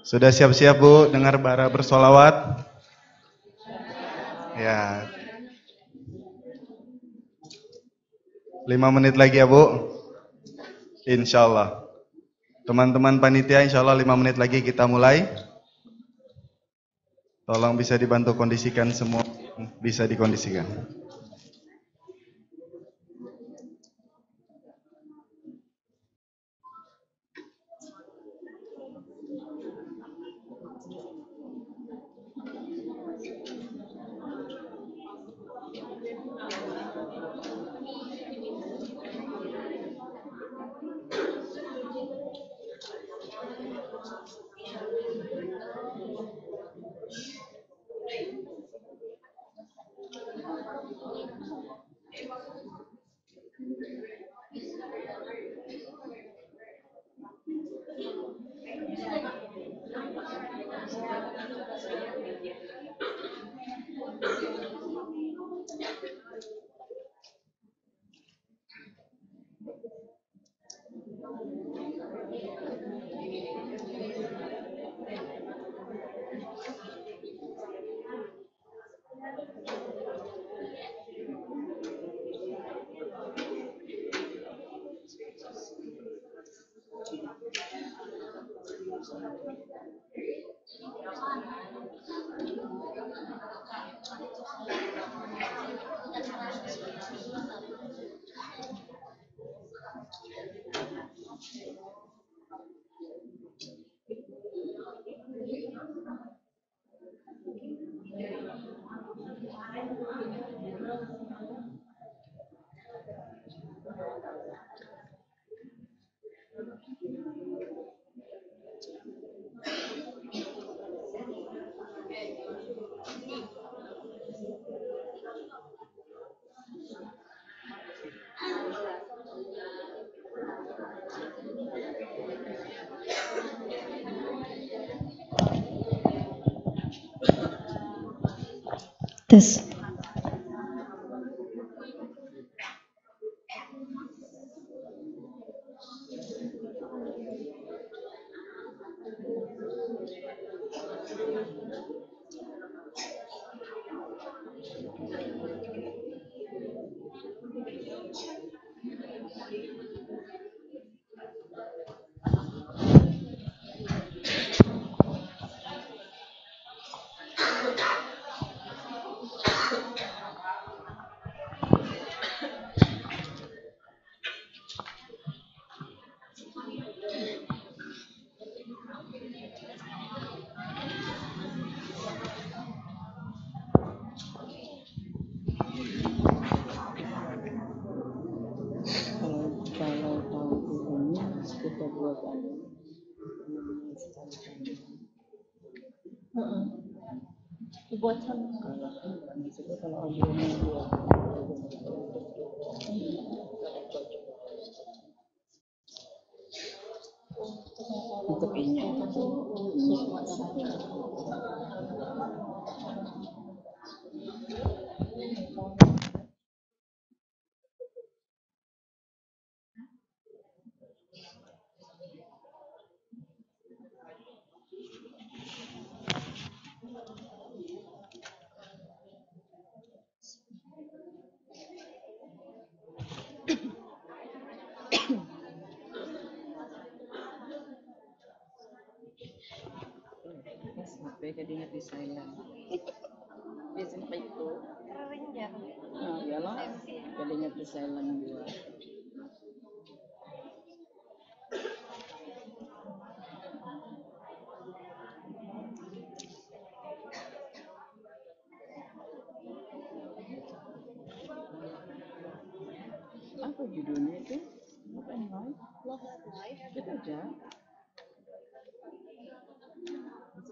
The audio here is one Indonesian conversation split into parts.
Sudah siap-siap Bu dengar bara bersolawat? Ya, 5 menit lagi ya Bu. Insya Allah. Teman-teman panitia, insya Allah 5 menit lagi kita mulai. Tolong bisa dibantu kondisikan semua, bisa dikondisikan. Tes. Kalau tahu hukumnya kita buat Dibuat sama. kalau audionya buat untuk ini sampai jadi ingat di silent biasanya kayak itu nah iyalah jadi ingat di silent gua apa judulnya itu Love and Life itu aja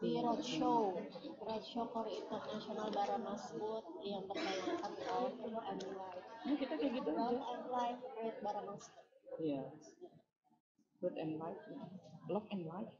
Di roadshow kali internasional Bara Masbud yang bertemakan Love and Life. nah kita kayak gitu aja Love and Life with Bara Masbud. iya Love and Life Love and Life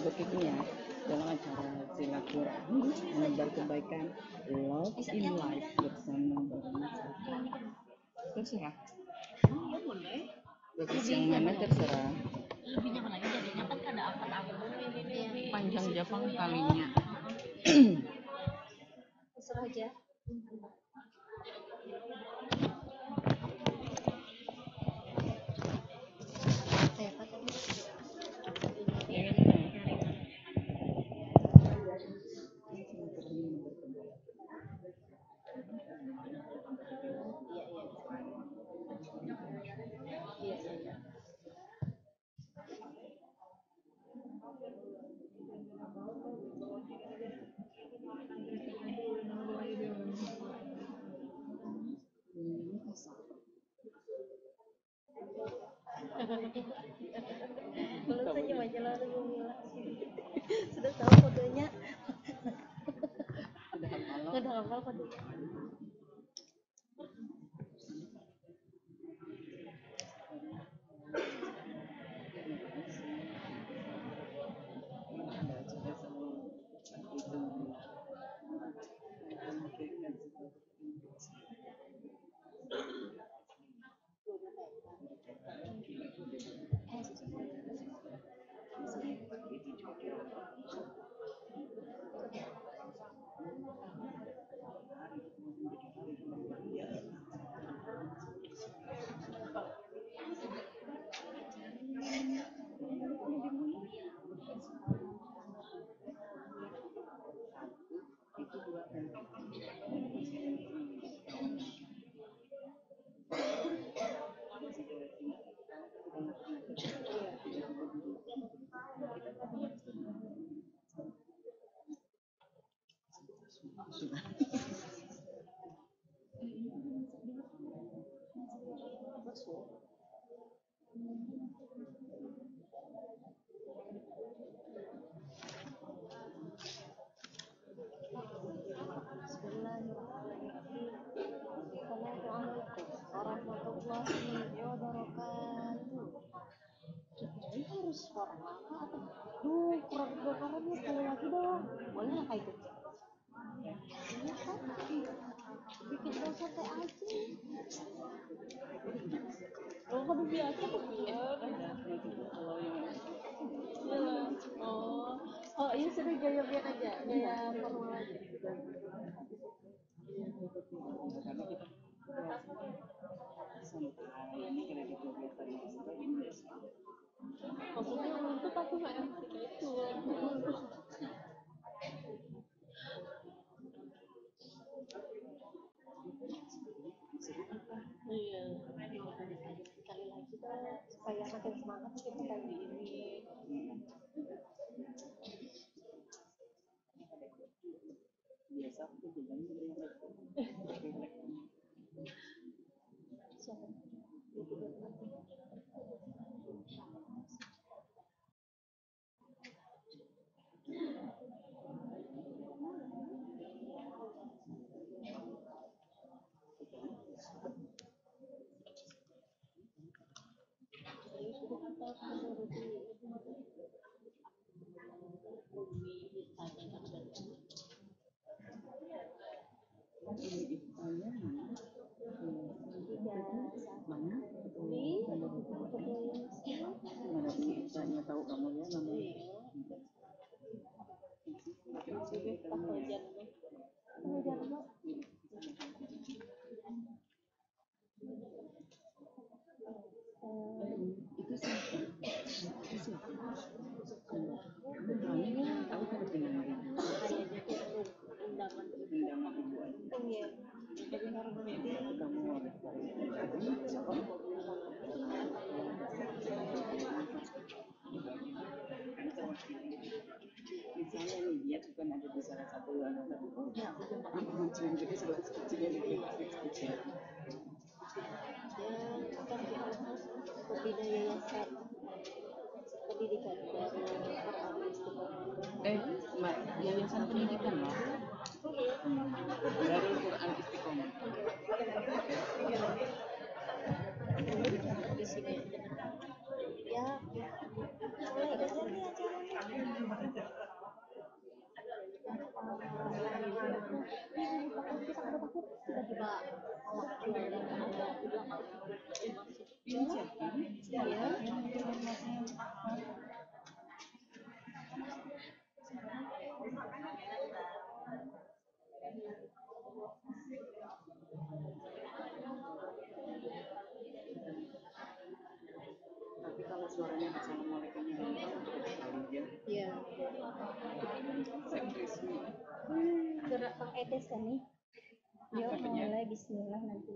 berikutnya dalam acara silaturahmi menebar kebaikan Love in Life bersama Barmas. Terserah. Iya boleh. Bagus yang mana terserah. Lebih nyaman lagi jadinya kan kada apa-apa ini Panjang Japang kalinya. terserah aja. Yang ini Belum saja majalah Lumila. Sudah tahu kodenya. Sudah hafal kodenya. Assalamualaikum warahmatullahi wabarakatuh. Ini harus formal apa? Duh, kurang kedengarannya sekali lagi dong. Boleh nggak kayak gitu? Iya kan? Bikin lo santai aja. Oh, kan biasa tuh biar. Oh iya sudah gaya biar aja, gaya formal aja. Maksudnya untuk aku nggak MC itu. Iya. Sekali lagi dong, supaya makin semangat kita kali ini. biasa aku bilang Siapa? mana sih saya tahu kamu ya namanya itu siapa aku kan bilang undangan ibu aja kamu misalnya nih dia bukan ada di salah satu anak tapi oh ya aku juga pernah mancing juga sebagai kecilnya di kecil pembina yayasan pendidikan baru Quran Istiqomah. Mbak, yayasan pendidikan loh Darul Quran Istiqomah di sini ya mulai dari acaranya tiba-tiba Tapi kalau suaranya assalamualaikumnya iya. Gerak Bang Edes kan nih. Yuk mulai bismillah nanti.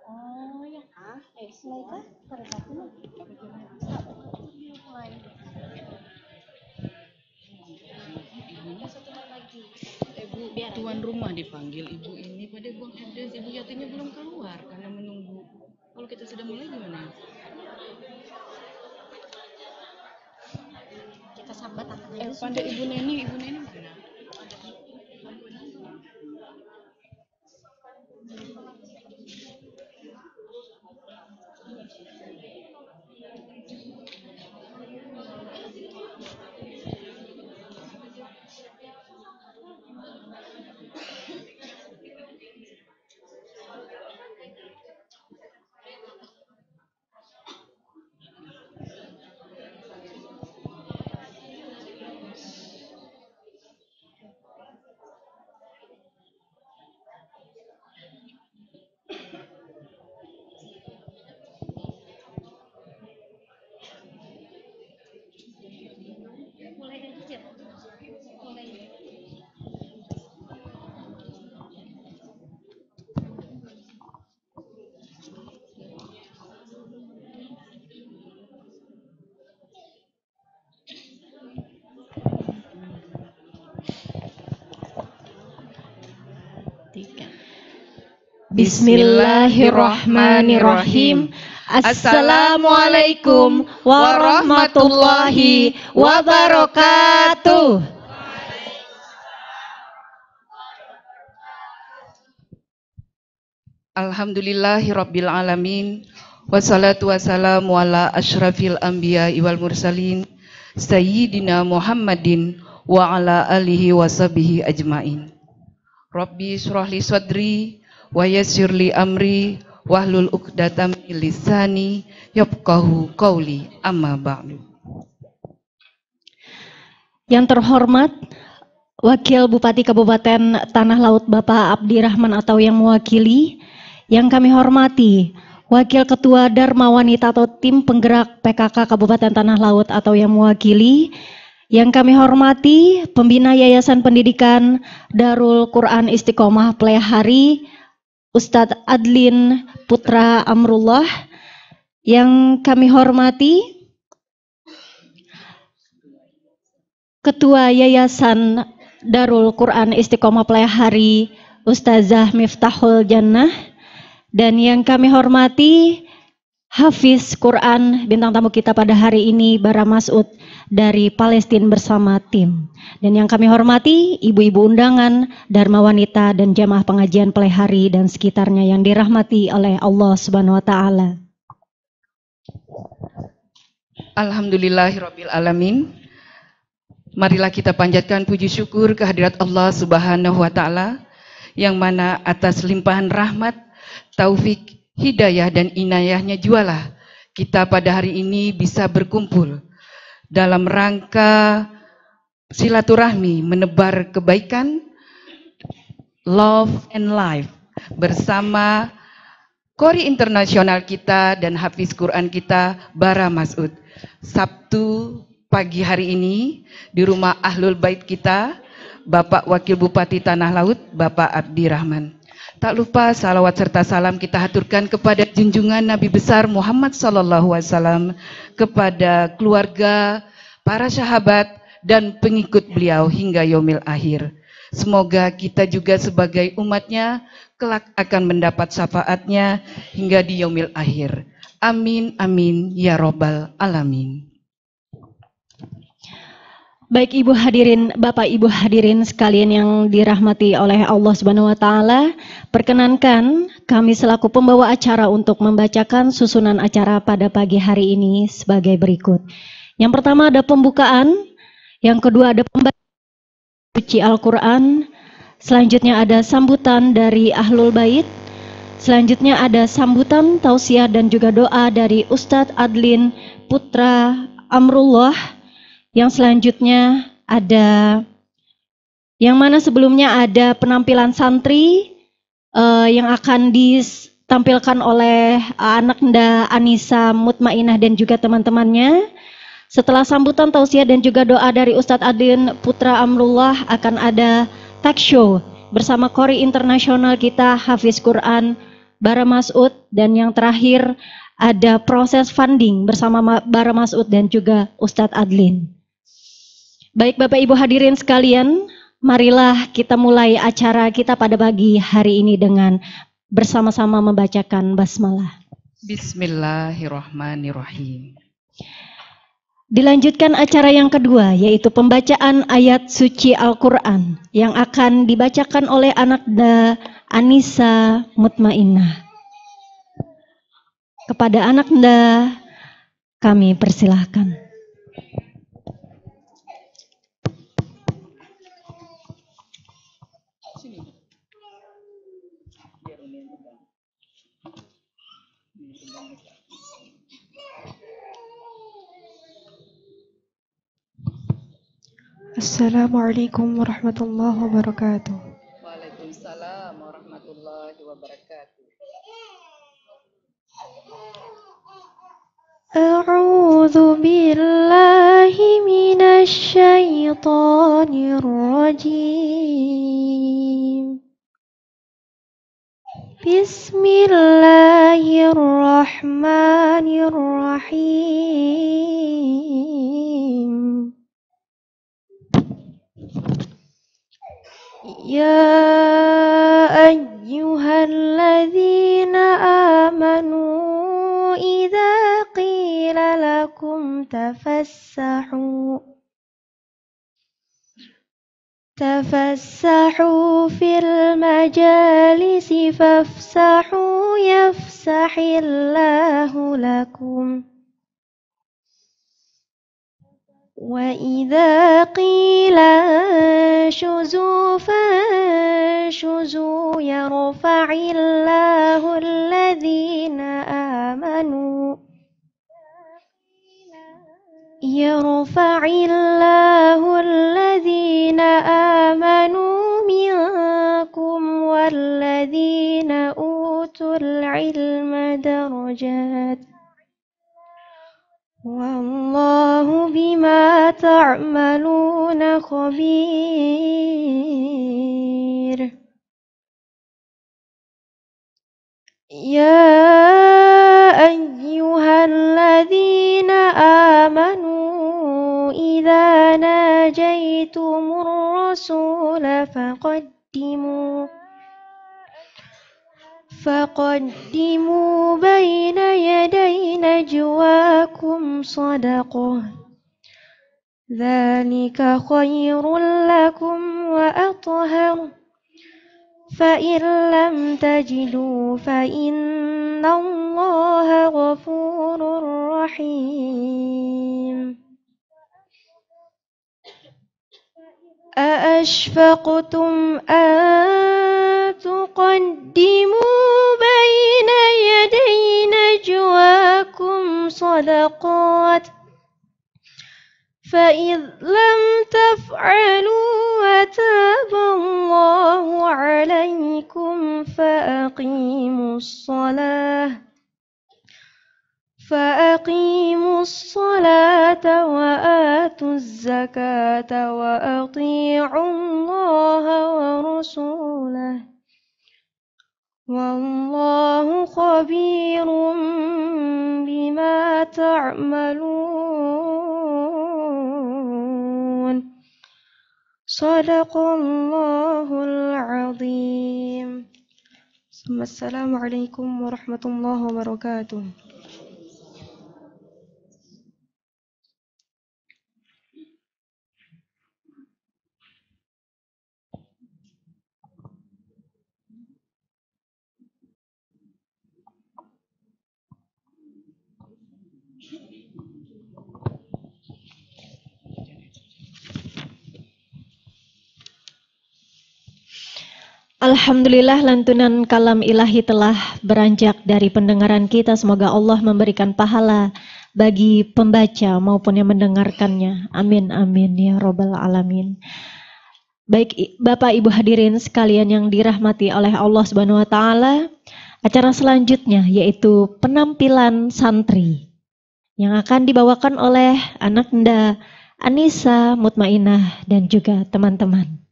Oh ya. Mulai kah? Karena aku mulai. Satu lagi. Ibu tuan rumah dipanggil, ibu ini pada Bang Edes, ibu Yatinya belum keluar karena menunggu. Kalau kita sudah mulai gimana? Kita sambat akan aja. Pada ibu Neni mana? Mulai dari kecil. Mulai. Bismillahirrahmanirrahim. Assalamualaikum warahmatullahi wabarakatuh. Alhamdulillahirabbil alamin. Wassalatu wassalamu ala asyrafil anbiya wal mursalin sayyidina Muhammadin wa ala alihi washabihi ajmain. Rabbi shrah li sadri wa yassir li amri wahlul 'uqdatam min lisani yafqahu qauli, amma ba'du. Yang terhormat Wakil Bupati Kabupaten Tanah Laut Bapak Abdirahman atau yang mewakili, yang kami hormati Wakil Ketua Dharma Wanita atau tim penggerak PKK Kabupaten Tanah Laut atau yang mewakili, yang kami hormati Pembina Yayasan Pendidikan Darul Quran Istiqomah Playhari Ustadz Adlin Putra Amrullah, yang kami hormati Ketua Yayasan Darul Quran Istiqomah Playhari Ustazah Miftahul Jannah, dan yang kami hormati Hafiz Quran bintang tamu kita pada hari ini Bara Mas'ud dari Palestina bersama tim. Dan yang kami hormati ibu-ibu undangan, Dharma Wanita dan jamaah pengajian Playhari dan sekitarnya yang dirahmati oleh Allah Subhanahu wa taala. Alhamdulillahirabbil alamin. Marilah kita panjatkan puji syukur kehadirat Allah Subhanahu wa taala yang mana atas limpahan rahmat, taufik, hidayah dan inayahnya jualah kita pada hari ini bisa berkumpul dalam rangka silaturahmi menebar kebaikan, love and life bersama Qori internasional kita dan Hafiz Quran kita Bara Mas'ud. Sabtu pagi hari ini di rumah Ahlul Bait kita, Bapak Wakil Bupati Tanah Laut, Bapak Abdirahman. Tak lupa salawat serta salam kita haturkan kepada junjungan Nabi besar Muhammad SAW, kepada keluarga, para sahabat, dan pengikut beliau hingga yaumil akhir. Semoga kita juga sebagai umatnya kelak akan mendapat syafaatnya hingga di yaumil akhir. Amin, amin, ya robbal alamin. Baik Ibu hadirin, Bapak Ibu hadirin sekalian yang dirahmati oleh Allah Subhanahu wa taala, perkenankan kami selaku pembawa acara untuk membacakan susunan acara pada pagi hari ini sebagai berikut. Yang pertama ada pembukaan, yang kedua ada pembacaan suci Al-Quran, selanjutnya ada sambutan dari Ahlul Bait, selanjutnya ada sambutan, tausiah dan juga doa dari Ustadz Adlin Putra Amrullah, yang selanjutnya ada yang mana sebelumnya ada penampilan santri yang akan ditampilkan oleh anak Nda Anissa Mutmainah dan juga teman-temannya. Setelah sambutan tausiah dan juga doa dari Ustadz Adin Putra Amrullah, akan ada talk show bersama Qori internasional kita Hafiz Quran Bara Masud, dan yang terakhir ada proses funding bersama Bara Masud dan juga Ustadz Adlin. Baik Bapak Ibu hadirin sekalian, marilah kita mulai acara kita pada pagi hari ini dengan bersama-sama membacakan basmalah. Bismillahirrahmanirrahim. Dilanjutkan acara yang kedua, yaitu pembacaan ayat suci Al-Quran yang akan dibacakan oleh anak Nda Anissa Mutmainah. Kepada anak Nda, kami persilahkan. Assalamualaikum warahmatullahi wabarakatuh. Waalaikumsalam warahmatullahi wabarakatuh. A'udzu billahi minasy syaithanir rajim. Bismillahirrahmanirrahim. Ya ayyuhalladzina amanu idza qila lakum tafassahu fil majalisi fafsahu yafsahillahu lakum. وَإِذَا قِيلَ انشُزُوا فَانشُزُوا يَرْفَعِ اللَّهُ الَّذِينَ آمَنُوا مِنكُمْ وَالَّذِينَ أُوتُوا الْعِلْمَ دَرَجَاتٍ Wallahu bima ta'maluna khabir. Ya ayyuhalladzina amanu idza najaitumur rasula فقدموا بين يدي نجواكم صدقة ذلك خير لكم وأطهر فإن لم تجدوا فإن الله غفور رحيم أأشفقتم أن تقدموا بين يدي نجواكم صدقات فإذ لم تفعلوا وتاب الله عليكم فأقيموا الصلاة وآتوا الزكاة وأطيعوا الله ورسوله والله خبير بما تعملون صدق الله العظيم. Assalamualaikum warahmatullahi wabarakatuh. Alhamdulillah lantunan kalam ilahi telah beranjak dari pendengaran kita. Semoga Allah memberikan pahala bagi pembaca maupun yang mendengarkannya. Amin amin ya robbal alamin. Baik Bapak Ibu hadirin sekalian yang dirahmati oleh Allah Subhanahu wa taala, acara selanjutnya yaitu penampilan santri yang akan dibawakan oleh anak Anda Anissa Mutmainah dan juga teman-teman.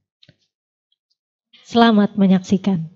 Selamat menyaksikan.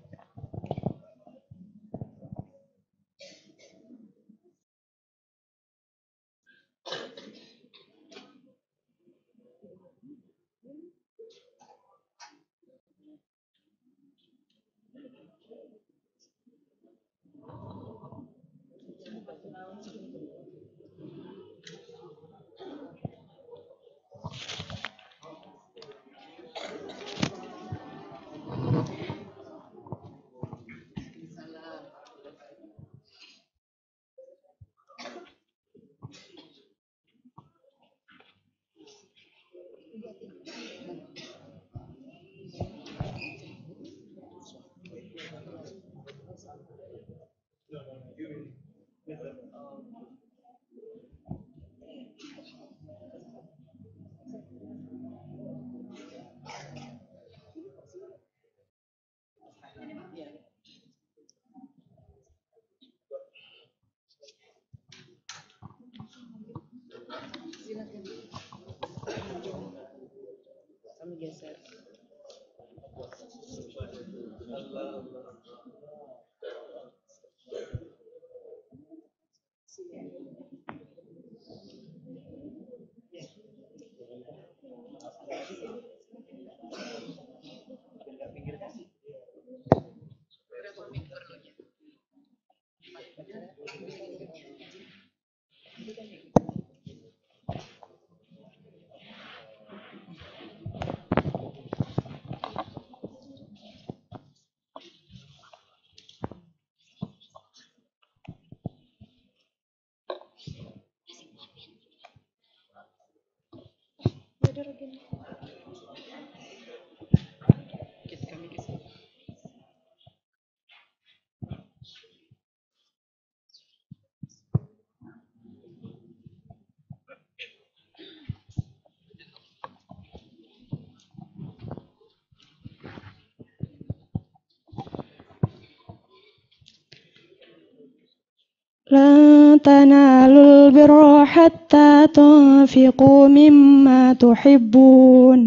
لن تنالوا البر حتى تنفقوا مما تحبون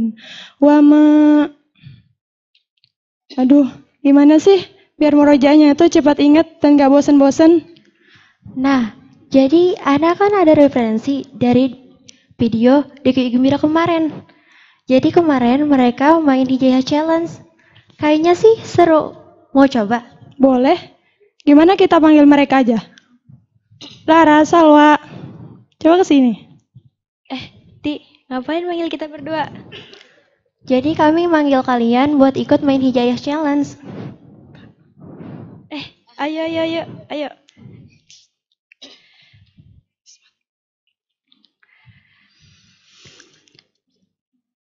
وما Aduh, gimana sih biar murojaahnya itu cepat ingat dan gak bosan-bosan? Nah, jadi Ana kan ada referensi dari video Diki Gembira kemarin. Jadi kemarin mereka main Hijayah Challenge. Kayaknya sih seru. Mau coba? Boleh. Gimana kita panggil mereka aja? Lara, Salwa, coba kesini. Ti, ngapain manggil kita berdua? Jadi kami manggil kalian buat ikut main Hijayah Challenge. Ayo.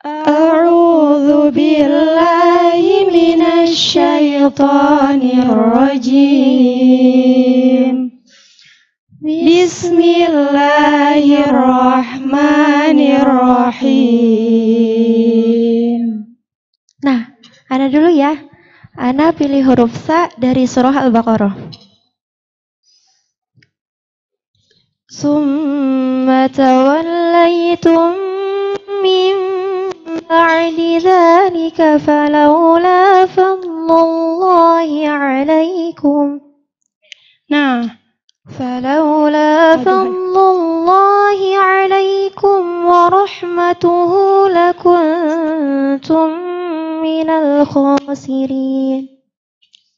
A'udzu billahi minasy syaithanir rajim. Bismillahirrahmanirrahim. Nah, Ana dulu ya. Ana pilih huruf Sa dari surah Al-Baqarah. Summa tawallaytum min ba'di dzalika falawla fadlullahi 'alaikum. Nah, فلولا فضل الله عليكم ورحمته لكنتم من الخاسرين.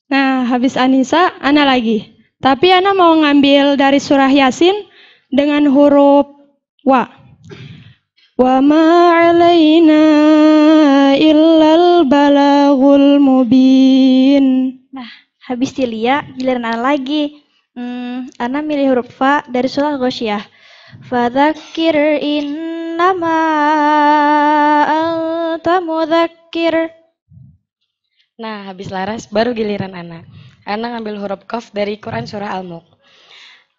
Nah, habis Anissa, Ana lagi. Tapi Ana mau ngambil dari surah Yasin dengan huruf Wa. Wa ma 'alaina illal balaghul mubin. Nah, habis Tilia, giliran Ana lagi. Ana milih huruf Fa dari surah Ghasyiyah. Fadzakir innama anta mudzakir. Nah, habis laras baru giliran Ana. Ana ngambil huruf Qaf dari Quran surah Al-Mulk.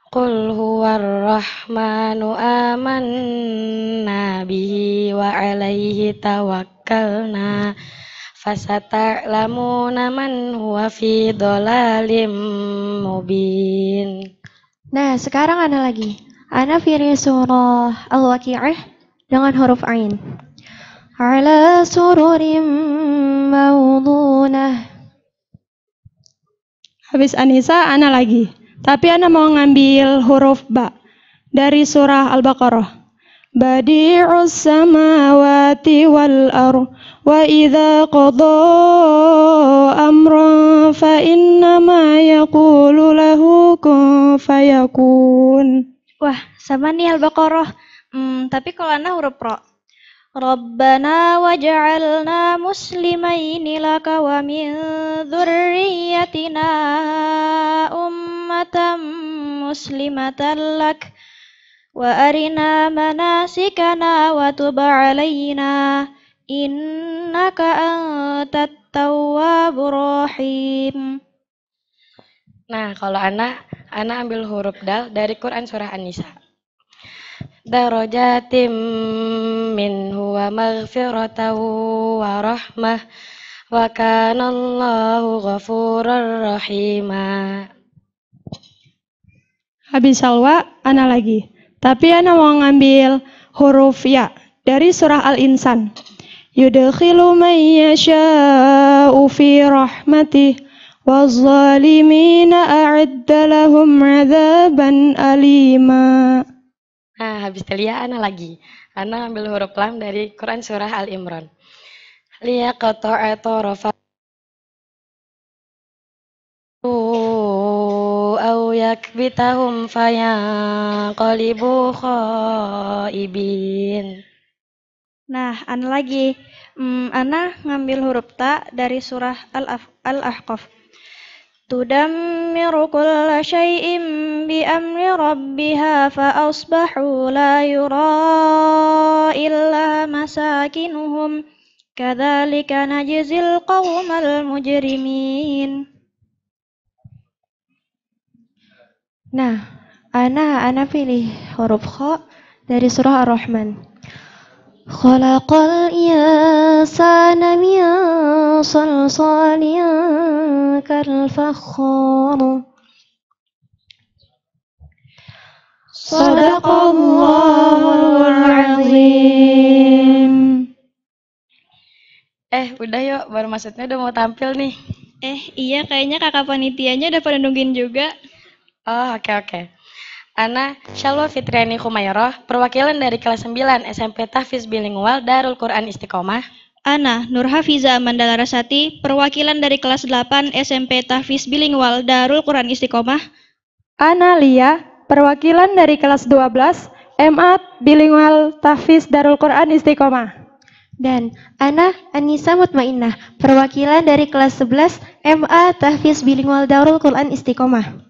Qul huwar rahmanu amanna bihi wa alaihi tawakkalna fasata'lamuna man huwa fi dhalalim mubin. Nah, sekarang Ana lagi. Ana pilih surah Al-Waqi'ah dengan huruf Ain. Ala sururim mawdunah. Habis Anissa, Ana lagi. Tapi Ana mau ngambil huruf Ba dari surah Al-Baqarah. Badi'us samawati wal ar wa idza qada amran fa innama yaqulu lahu kun fayakun. Wah, sama nih Al-Baqarah. Tapi kalau Ana huruf Ra. Rabbana waj'alna muslimaini laka wa min dzurriyyatina ummatan muslimatan lak wa arina manasikana wa tub 'alaina innaka antat tawwabur rahim. Nah, kalau Ana ambil huruf Dal dari Quran surah An-Nisa. Darajatim minhu wa maghfiratan wa rahmah wa kana Allahu ghafurur rahima. Habis Salwa, Ana lagi. Tapi Ana mau ngambil huruf Ya dari surah Al-Insan. Yudkhilu man yasha'u fi rahmatih waz-zalimina a'adda lahum 'adzaban alima. Nah, habis Telia Ana lagi. Ana ambil huruf Lam dari Quran surah Al-Imran. Liyaqta'a tarafa aw yakbitahum fayanqalibu khaibin. Nah, Ana lagi. Ana ngambil huruf Ta dari surah Al-Ahqaf. Tudammiru kulla syai'in bi amri rabbiha fa asbahu la yura illa masakinuhum kadzalika najzil qaumal mujrimin. Nah, Ana pilih huruf Kha dari surah Ar-Rahman. Khalaqal insana min salsalin kal fakhar. Shadaqallahul azim. Udah yuk, baru maksudnya udah mau tampil nih. Iya, kayaknya kakak panitianya udah pada nungguin juga. Oh, oke. Ana Syalwa Fitriani Khumairah, perwakilan dari kelas 9 SMP Tahfiz Bilingual Darul Quran Istiqomah. Ana Nurhafiza Mandala Rasati, perwakilan dari kelas 8 SMP Tahfiz Bilingual Darul Quran Istiqomah. Ana Lia, perwakilan dari kelas 12 MA Bilingual Tahfiz Darul Quran Istiqomah. Dan Ana Anissa Mutmainnah, perwakilan dari kelas 11 MA Tahfiz Bilingual Darul Quran Istiqomah.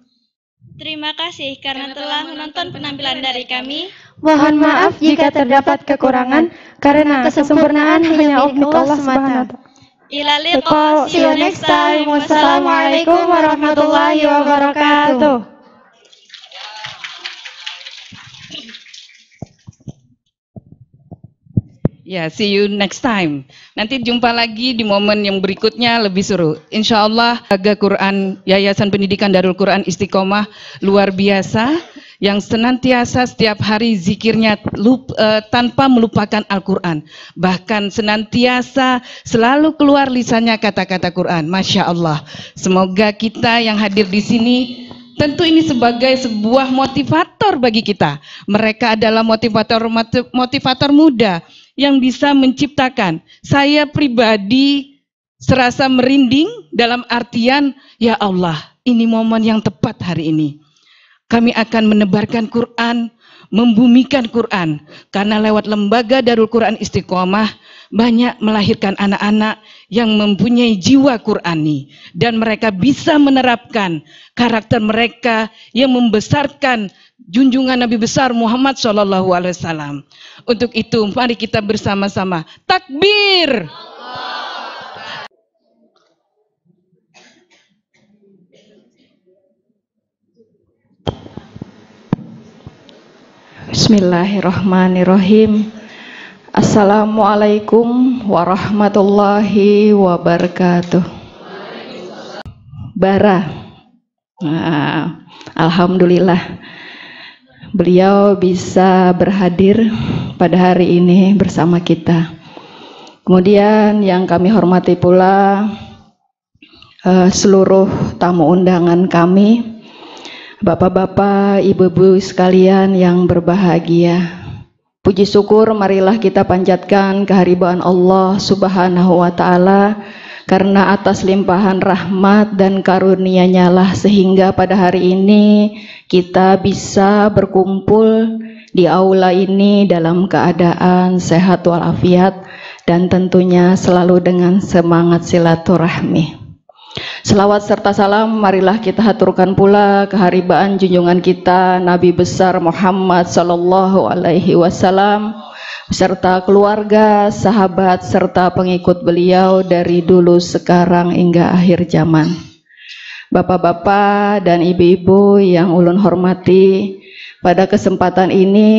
Terima kasih karena telah menonton penampilan dari kami. Mohon maaf jika terdapat kekurangan karena kesempurnaan hanya milik Allah Subhanahu wa Ta'ala. Ila liqa, See you next time. Wassalamualaikum warahmatullahi wabarakatuh. Ya, see you next time. Nanti jumpa lagi di momen yang berikutnya lebih seru. Insya Allah, Jaga Quran Yayasan Pendidikan Darul Quran Istiqomah luar biasa, yang senantiasa setiap hari zikirnya tanpa melupakan Al-Quran. Bahkan senantiasa selalu keluar lisannya kata-kata Quran. Masya Allah. Semoga kita yang hadir di sini, tentu ini sebagai sebuah motivator bagi kita. Mereka adalah motivator muda yang bisa menciptakan. Saya pribadi serasa merinding dalam artian, ya Allah, ini momen yang tepat hari ini. Kami akan menebarkan Quran, membumikan Quran. Karena lewat lembaga Darul Quran Istiqomah, banyak melahirkan anak-anak yang mempunyai jiwa Qurani. Dan mereka bisa menerapkan karakter mereka yang membesarkan junjungan Nabi besar Muhammad SAW. Untuk itu, mari kita bersama-sama takbir. Bismillahirrahmanirrahim. Assalamualaikum warahmatullahi wabarakatuh. Bara. Nah, alhamdulillah beliau bisa berhadir pada hari ini bersama kita. Kemudian yang kami hormati pula seluruh tamu undangan kami, bapak-bapak, ibu-ibu sekalian yang berbahagia. Puji syukur marilah kita panjatkan kehadiran Allah Subhanahu wa taala, karena atas limpahan rahmat dan karunia-Nya lah sehingga pada hari ini kita bisa berkumpul di aula ini dalam keadaan sehat walafiat dan tentunya selalu dengan semangat silaturahmi. Selawat serta salam marilah kita haturkan pula keharibaan junjungan kita Nabi besar Muhammad sallallahu alaihi wasallam beserta keluarga, sahabat serta pengikut beliau dari dulu, sekarang hingga akhir zaman. Bapak-bapak dan ibu-ibu yang ulun hormati, pada kesempatan ini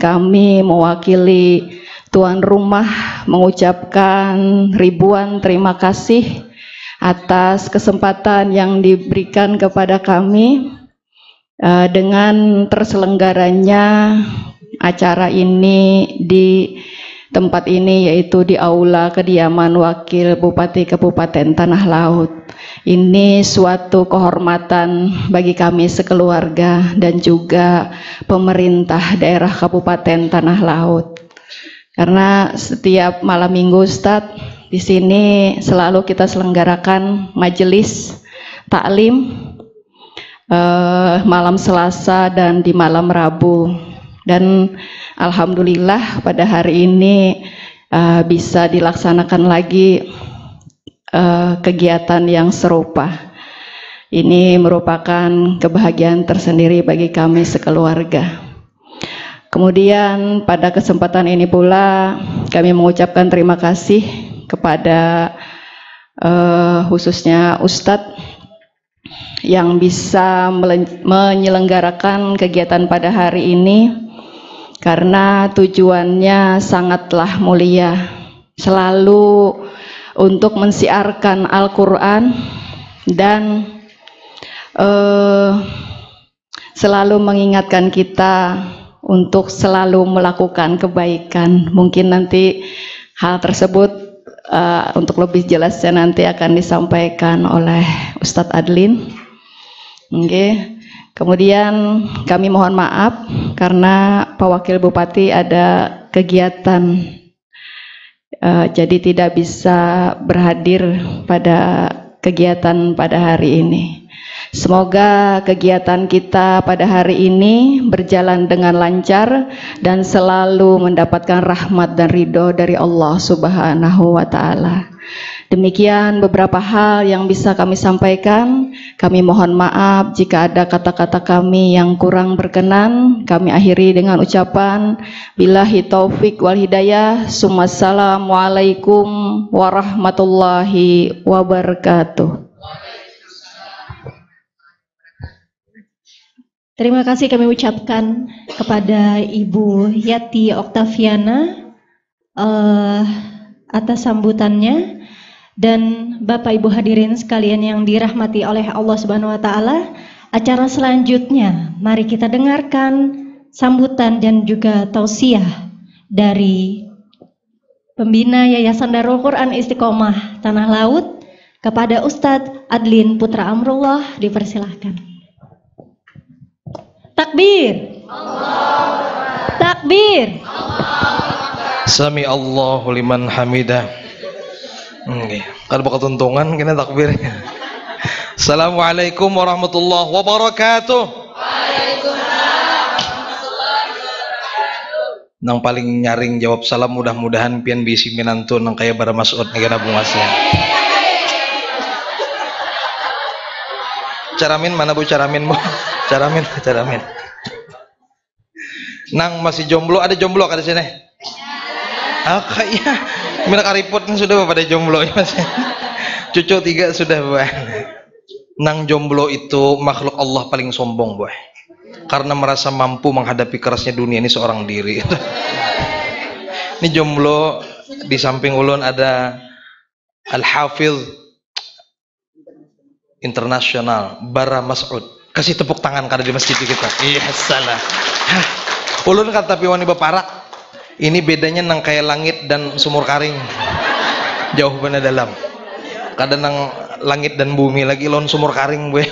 kami mewakili tuan rumah mengucapkan ribuan terima kasih atas kesempatan yang diberikan kepada kami dengan terselenggaranya acara ini di tempat ini, yaitu di aula kediaman Wakil Bupati Kabupaten Tanah Laut. Ini suatu kehormatan bagi kami sekeluarga dan juga pemerintah daerah Kabupaten Tanah Laut. Karena setiap malam minggu Ustadz, di sini selalu kita selenggarakan majelis taklim malam Selasa dan di malam Rabu. Dan alhamdulillah pada hari ini bisa dilaksanakan lagi kegiatan yang serupa. Ini merupakan kebahagiaan tersendiri bagi kami sekeluarga. Kemudian pada kesempatan ini pula kami mengucapkan terima kasih kepada khususnya Ustadz yang bisa menyelenggarakan kegiatan pada hari ini, karena tujuannya sangatlah mulia, selalu untuk mensiarkan Al-Quran dan selalu mengingatkan kita untuk selalu melakukan kebaikan. Mungkin nanti hal tersebut untuk lebih jelasnya nanti akan disampaikan oleh Ustadz Adlin. Oke. Kemudian kami mohon maaf karena Pak Wakil Bupati ada kegiatan, jadi tidak bisa berhadir pada kegiatan pada hari ini. Semoga kegiatan kita pada hari ini berjalan dengan lancar dan selalu mendapatkan rahmat dan ridho dari Allah Subhanahu wa taala. Demikian beberapa hal yang bisa kami sampaikan. Kami mohon maaf jika ada kata-kata kami yang kurang berkenan. Kami akhiri dengan ucapan billahi taufik wal hidayah. Assalamualaikum warahmatullahi wabarakatuh. Terima kasih kami ucapkan kepada Ibu Yati Oktaviana atas sambutannya, dan Bapak Ibu hadirin sekalian yang dirahmati oleh Allah Subhanahu wa taala. Acara selanjutnya mari kita dengarkan sambutan dan juga tausiah dari pembina Yayasan Darul Quran Istiqomah Tanah Laut kepada Ustadz Adlin Putra Amrullah. Dipersilahkan. Takbir. Takbir. Sami Allahu liman hamidah. Kalau bakal tuntungan kena takbir. Assalamualaikum warahmatullahi wabarakatuh. Waalaikumsalam warahmatullahi wabarakatuh. Nang paling nyaring jawab salam mudah-mudahan pian bisi minantun nang kaya bara Mas'ud negara bungasnya. Caramin mana Bu? Caramin Bu? Caramin. Nang masih jomblo, ada jomblo kan di sini? Ah, kayaknya minak ariput kan sudah pada jomblo ya Mas. Cucu 3 sudah Bu. Nang jomblo itu makhluk Allah paling sombong, boy. Karena merasa mampu menghadapi kerasnya dunia ini seorang diri. Ini jomblo, di samping ulun ada Al-Hafidh Internasional Bara Mas'ud. Kasih tepuk tangan karena di masjid kita. Iya salah. Ulun kata piwani baparak. Ini bedanya nang kayak langit dan sumur karing. Jauh benar dalam. Kadang nang langit dan bumi lagi lon sumur karing gue.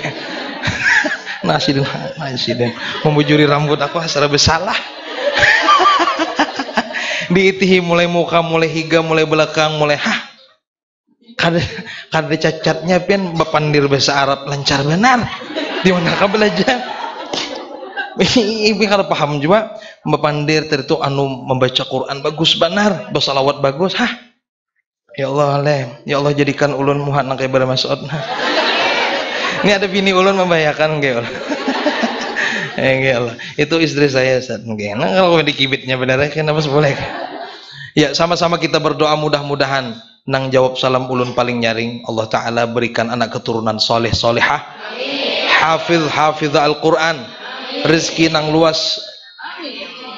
Nasi dan membujuri rambut aku secara bersalah. Diitihi mulai muka, mulai higa, mulai belakang, mulai kada cacatnya pian bapandir bahasa Arab lancar benar. Di mana kau belajar? Ibu kada paham juga bapandir itu anu membaca Quran bagus benar, bersalawat bagus. Ya Allah, ya Allah jadikan ulun muhat nang kayak Bara Mas'ud. Ini ada bini ulun membahayakan kayak Allah. Ya Allah, itu istri saya Ustaz. Mungkin kalau dikibitnya benar kenapa boleh? Ya, sama-sama kita berdoa mudah-mudahan nang jawab salam ulun paling nyaring Allah Ta'ala berikan anak keturunan soleh solehah, hafidh Al-Quran, rezeki nang luas,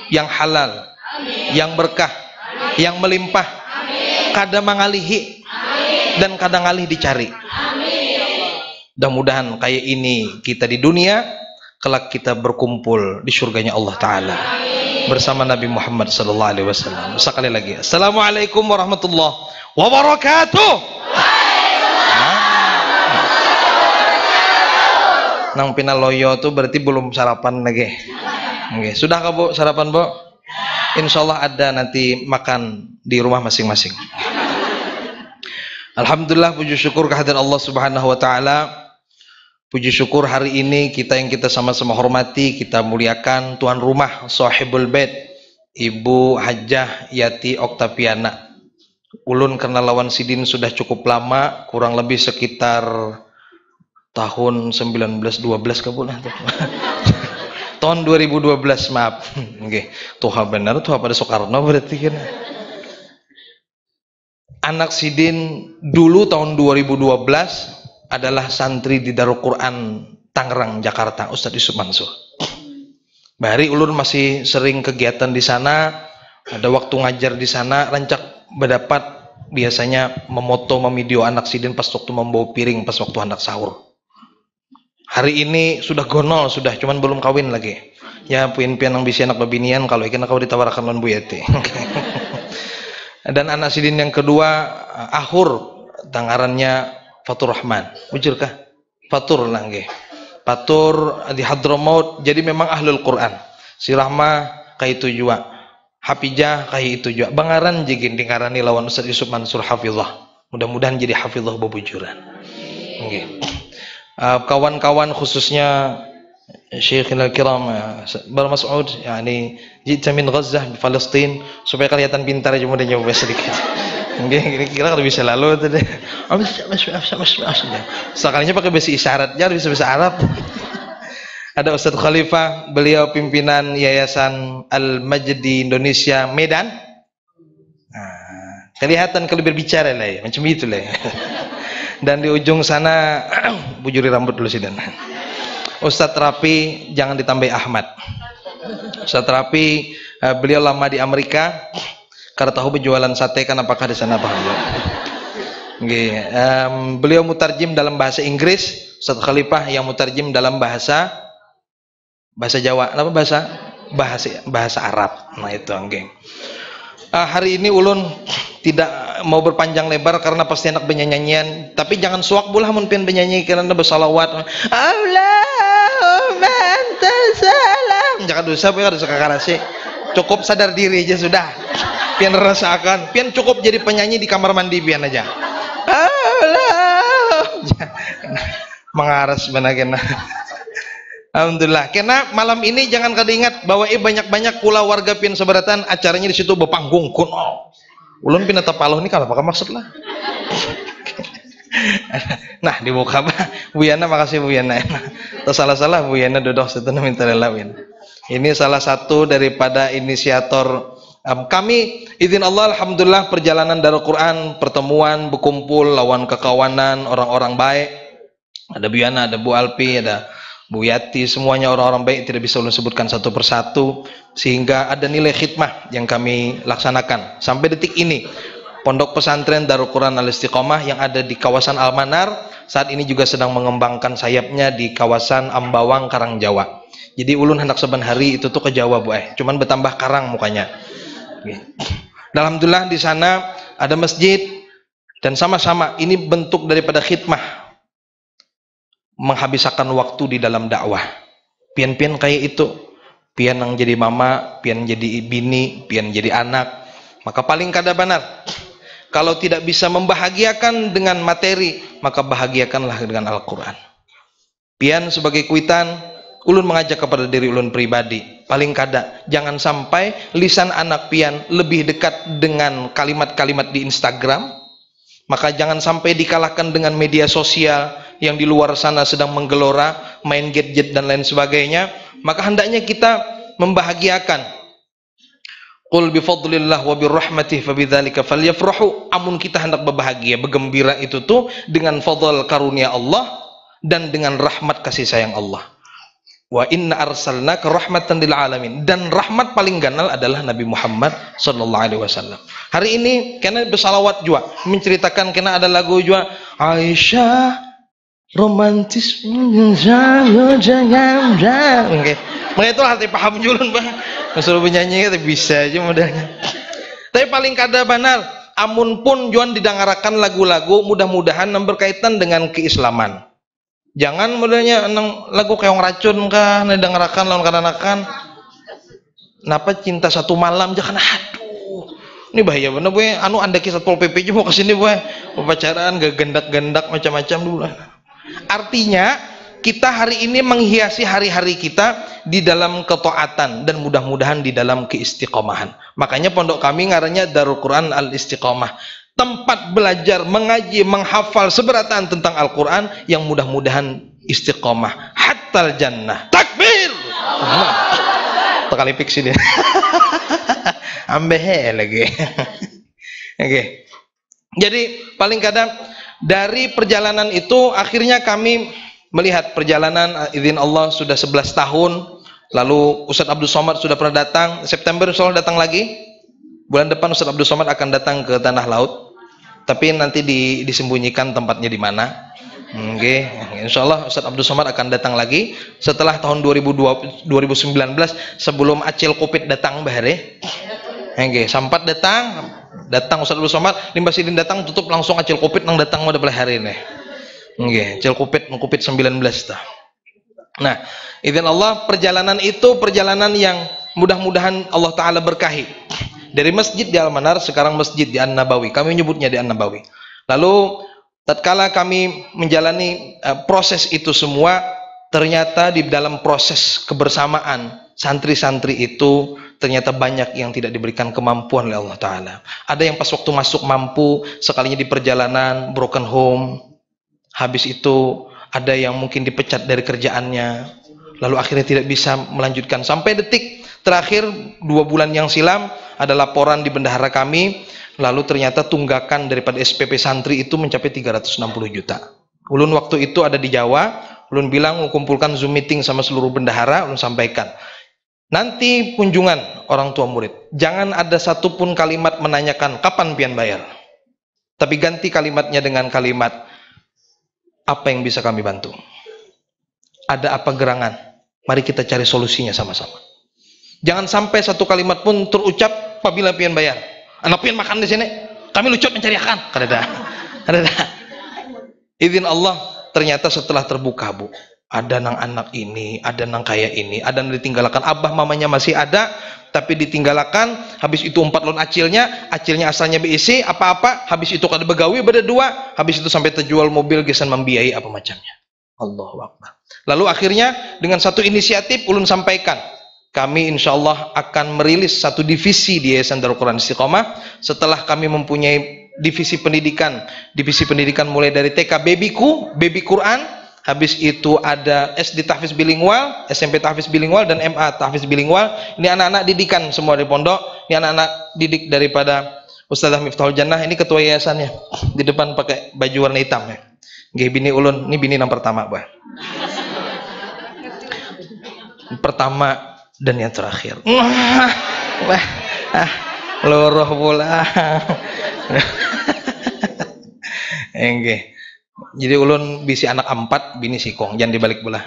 yang halal, yang berkah, yang melimpah, kadang mengalihi dan kadang ngalih dicari. Mudah-mudahan kayak ini kita di dunia, kelak kita berkumpul di surganya Allah Ta'ala bersama Nabi Muhammad SAW. Sekali lagi, Assalamualaikum warahmatullahi wabarakatuh. Nang pinaloyo tuh berarti belum sarapan lagi. Oke, sudah kah Bu sarapan Bu? Insya Allah ada nanti makan di rumah masing-masing. Alhamdulillah, puji syukur kehadirat Allah Subhanahu wa Ta'ala. Puji syukur hari ini kita yang kita sama-sama hormati, kita muliakan tuan rumah Sahibul Bait, Ibu Hajjah Yati Oktaviana. Ulun kenal lawan Sidin sudah cukup lama, kurang lebih sekitar tahun 1912 kebulan. Tahun 2012, maaf. Oke, tuha benar, tuha pada Soekarno berarti kan. Anak Sidin dulu tahun 2012 adalah santri di Darul Quran Tangerang, Jakarta, Ustadz Yusuf Mansur. Bahari ulun masih sering kegiatan di sana, ada waktu ngajar di sana, rancak berdapat biasanya memoto, memvideo anak Sidin pas waktu membawa piring, pas waktu anak sahur. Hari ini sudah gonol, sudah cuman belum kawin lagi. Ya puin-pian yang bisa anak babinian, kalau ikan kau ditawarkan lawan Bu Yati. Dan anak Sidin yang kedua, Ahur, tangarannya Fatur Rahman. Bujur kah? Fatur langge. Fatur di Hadramaut, jadi memang ahlul Quran. Si Rahma kayak itu juga. Hafijah kayak itu juga. Bangaran jigin dingarani lawan Ustaz Yusuf Mansur hafizah. Mudah-mudahan jadi hafizah bebujuran. Okay. Kawan-kawan khususnya Syekhina Al-Kiram Bara Mas'ud, yakni jita min Gaza di Palestina, supaya kelihatan pintar aja mudah jawab sedikit. Mungkin kira kalau bisa lalu tadi. Sekalinya pakai bahasa isyarat, jangan bisa bahasa Arab. Ada Ustadz Khalifah, beliau pimpinan Yayasan Al-Majdi Indonesia Medan. Kelihatan kalau berbicara lah ya, macam itu lah ya. Dan di ujung sana bujuri rambut dulu sih dan. Ustadz Rapi, jangan ditambah Ahmad. Ustadz Rapi, beliau lama di Amerika. Karena tahu penjualan sate kan apakah di sana paham? Beliau mutarjim dalam bahasa Inggris. Ustadz Khalifah yang mutarjim dalam bahasa Jawa. Apa bahasa Arab. Nah itu anggeng. Hari ini ulun tidak mau berpanjang lebar karena pasti enak benyanyian. Tapi jangan suak bulah mun pian benyanyi karena bersalawat. Allahumma antas salam. Jangan dosa biar ada sekarasi. Cukup sadar diri aja sudah. Pian rasakan, pian cukup jadi penyanyi di kamar mandi pian aja. Allah, mengaras benar kena. Alhamdulillah. Karena malam ini jangan kada ingat bahwa banyak-banyak kula warga pian seberatan acaranya di situ bepanggung kuno. Ulun pian tapaloh ini kalau apa maksud lah. Nah dibuka bah. Bu Yana, makasih Bu Yana. Salah-salah Bu Yana dodok setelah minta lelawin. Ini salah satu daripada inisiator. Kami izin Allah alhamdulillah perjalanan Darul Quran, pertemuan, berkumpul lawan kekawanan orang-orang baik. Ada Bu Yana, ada Bu Alpi, ada Bu Yati, semuanya orang-orang baik, tidak bisa ulun sebutkan satu persatu, sehingga ada nilai khidmah yang kami laksanakan sampai detik ini. Pondok pesantren Darul Quran Al-Istiqomah yang ada di kawasan Almanar saat ini juga sedang mengembangkan sayapnya di kawasan Ambawang, Karangjawa. Jadi ulun hendak saban hari itu tuh ke Jawa Bu, cuman bertambah karang mukanya. Alhamdulillah di sana ada masjid, dan sama-sama ini bentuk daripada khidmah, menghabiskan waktu di dalam dakwah. Pian-pian kayak itu, pian yang jadi mama, pian jadi bini, pian jadi anak, maka paling kada benar. Kalau tidak bisa membahagiakan dengan materi, maka bahagiakanlah dengan Al-Quran. Pian sebagai kuitan, ulun mengajak kepada diri ulun pribadi, paling kada jangan sampai lisan anak pian lebih dekat dengan kalimat-kalimat di Instagram, maka jangan sampai dikalahkan dengan media sosial yang di luar sana sedang menggelora, main gadget dan lain sebagainya. Maka hendaknya kita membahagiakan. Qul bifadlillah wa birrahmatih fabidzalika falyafrahu. Amun kita hendak berbahagia, bergembira itu tuh dengan fadl karunia Allah dan dengan rahmat kasih sayang Allah. Wa inna arsalnaka rahmatan lil alamin. Dan rahmat paling ganal adalah Nabi Muhammad sallallahu alaihi wasallam. Hari ini kena bersalawat juga, menceritakan kena ada lagu juga, Aisyah romantis jangan. Oke. Mereka itu hati paham julun Bang. Suruh penyanyi itu bisa aja modalnya. Tapi paling kada benar, amun pun juan didengarakan lagu-lagu mudah-mudahan yang berkaitan dengan keislaman. Jangan modelnya enang lagu keong racun kah didengarakan lawan kanakan. Napa cinta satu malam jangan, aduh. Ini bahaya bener gue, anu andaki Satpol PP juga mau kesini gue, pacaran gak gendak-gendak macam-macam dulu. Artinya kita hari ini menghiasi hari-hari kita di dalam ketaatan dan mudah-mudahan di dalam keistiqomahan. Makanya pondok kami ngarannya Darul Quran Al-Istiqomah, tempat belajar, mengaji, menghafal seberatan tentang Al-Quran yang mudah-mudahan istiqomah hattal jannah. Takbir. Tekali fiksi dia. Ambehe lagi. Oke. Jadi paling kadang dari perjalanan itu akhirnya kami melihat perjalanan izin Allah sudah 11 tahun. Lalu Ustadz Abdul Somad sudah pernah datang, September insyaallah datang lagi. Bulan depan Ustadz Abdul Somad akan datang ke Tanah Laut. Tapi nanti disembunyikan tempatnya di mana. Oke, insyaallah Ustadz Abdul Somad akan datang lagi setelah tahun 2019 sebelum Acil Covid datang bahare. Oke, sampat datang Ustadz Abdul Somad, limbah sidin datang tutup langsung Acil Covid nang datang pada hari ini. Oke, Acil Covid-19 dah. Nah, izin Allah perjalanan itu perjalanan yang mudah-mudahan Allah Ta'ala berkahi. Dari masjid di Al-Manar sekarang masjid di An-Nabawi, kami menyebutnya di An-Nabawi. Lalu tatkala kami menjalani proses itu semua, ternyata di dalam proses kebersamaan santri-santri itu ternyata banyak yang tidak diberikan kemampuan oleh Allah Ta'ala. Ada yang pas waktu masuk mampu, sekalinya di perjalanan broken home, habis itu ada yang mungkin dipecat dari kerjaannya, lalu akhirnya tidak bisa melanjutkan. Sampai detik terakhir 2 bulan yang silam ada laporan di bendahara kami, lalu ternyata tunggakan daripada SPP santri itu mencapai 360 juta. Ulun waktu itu ada di Jawa, ulun bilang mengumpulkan Zoom meeting sama seluruh bendahara, ulun sampaikan, nanti kunjungan orang tua murid, jangan ada satupun kalimat menanyakan kapan pian bayar, tapi ganti kalimatnya dengan kalimat apa yang bisa kami bantu, ada apa gerangan, mari kita cari solusinya sama-sama. Jangan sampai satu kalimat pun terucap apabila pian bayar. Anak pian makan di sini, kami lucot mencari akan. Ada. Izin Allah ternyata setelah terbuka Bu, ada nang anak ini, ada nang kaya ini, ada nang ditinggalkan, abah mamanya masih ada, tapi ditinggalkan. Habis itu 4 lon acilnya asalnya BIC apa-apa, habis itu kada begawi berdua, habis itu sampai terjual mobil gesan membiayai apa macamnya. Allahu Akbar. Lalu akhirnya dengan satu inisiatif ulun sampaikan, kami insya Allah akan merilis satu divisi di Yayasan Darul Quran Istiqomah setelah kami mempunyai divisi pendidikan mulai dari TK Baby Quran, habis itu ada SD Tahfiz Bilingual, SMP Tahfiz Bilingual, dan MA Tahfiz Bilingual. Ini anak-anak didikan semua di pondok, ini anak-anak didik daripada Ustazah Miftahul Jannah, ini ketua yayasannya, di depan pakai baju warna hitam ya. Nggih bini ulun, ini bini yang pertama, Bah. Pertama dan yang terakhir. Wah, loroh bola. Nggih. Jadi ulun bisi anak 4, bini sikong, jangan dibalik bola.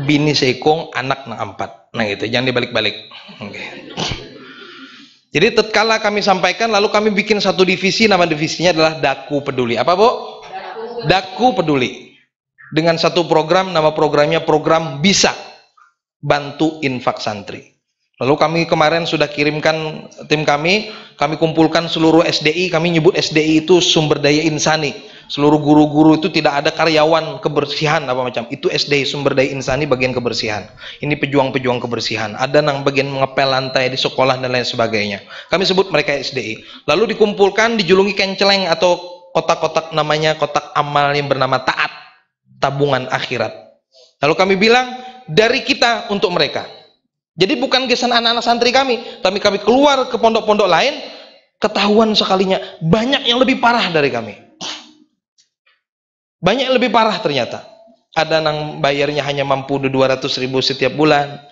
Bini sikong, anak nang 4. Nah gitu, jangan dibalik-balik. Okay. Jadi tatkala kami sampaikan, lalu kami bikin satu divisi, nama divisinya adalah Daku Peduli. Apa, Bu? Daku Peduli. Dengan satu program, nama programnya Program Bisa Bantu Infak Santri. Lalu kami kemarin sudah kirimkan tim kami kumpulkan seluruh SDI, kami nyebut SDI itu sumber daya insani. Seluruh guru-guru itu tidak ada karyawan kebersihan apa macam. Itu SDI, sumber daya insani bagian kebersihan. Ini pejuang-pejuang kebersihan. Ada yang bagian mengepel lantai di sekolah dan lain sebagainya. Kami sebut mereka SDI. Lalu dikumpulkan, dijulungi kenceleng atau kotak-kotak, namanya kotak amal yang bernama taat, tabungan akhirat. Lalu kami bilang dari kita untuk mereka. Jadi bukan gesan anak-anak santri kami, tapi kami keluar ke pondok-pondok lain, ketahuan sekalinya banyak yang lebih parah dari kami. Banyak yang lebih parah ternyata. Ada yang bayarnya hanya mampu 200.000 setiap bulan.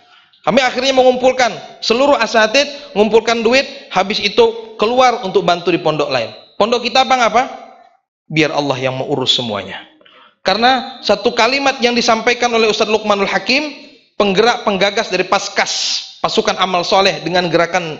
Kami akhirnya mengumpulkan seluruh asatid, mengumpulkan duit, habis itu keluar untuk bantu di pondok lain. Pondok kita apa? Biar Allah yang mengurus semuanya. Karena satu kalimat yang disampaikan oleh Ustadz Luqmanul Hakim, penggerak penggagas dari Paskas, pasukan amal soleh dengan gerakan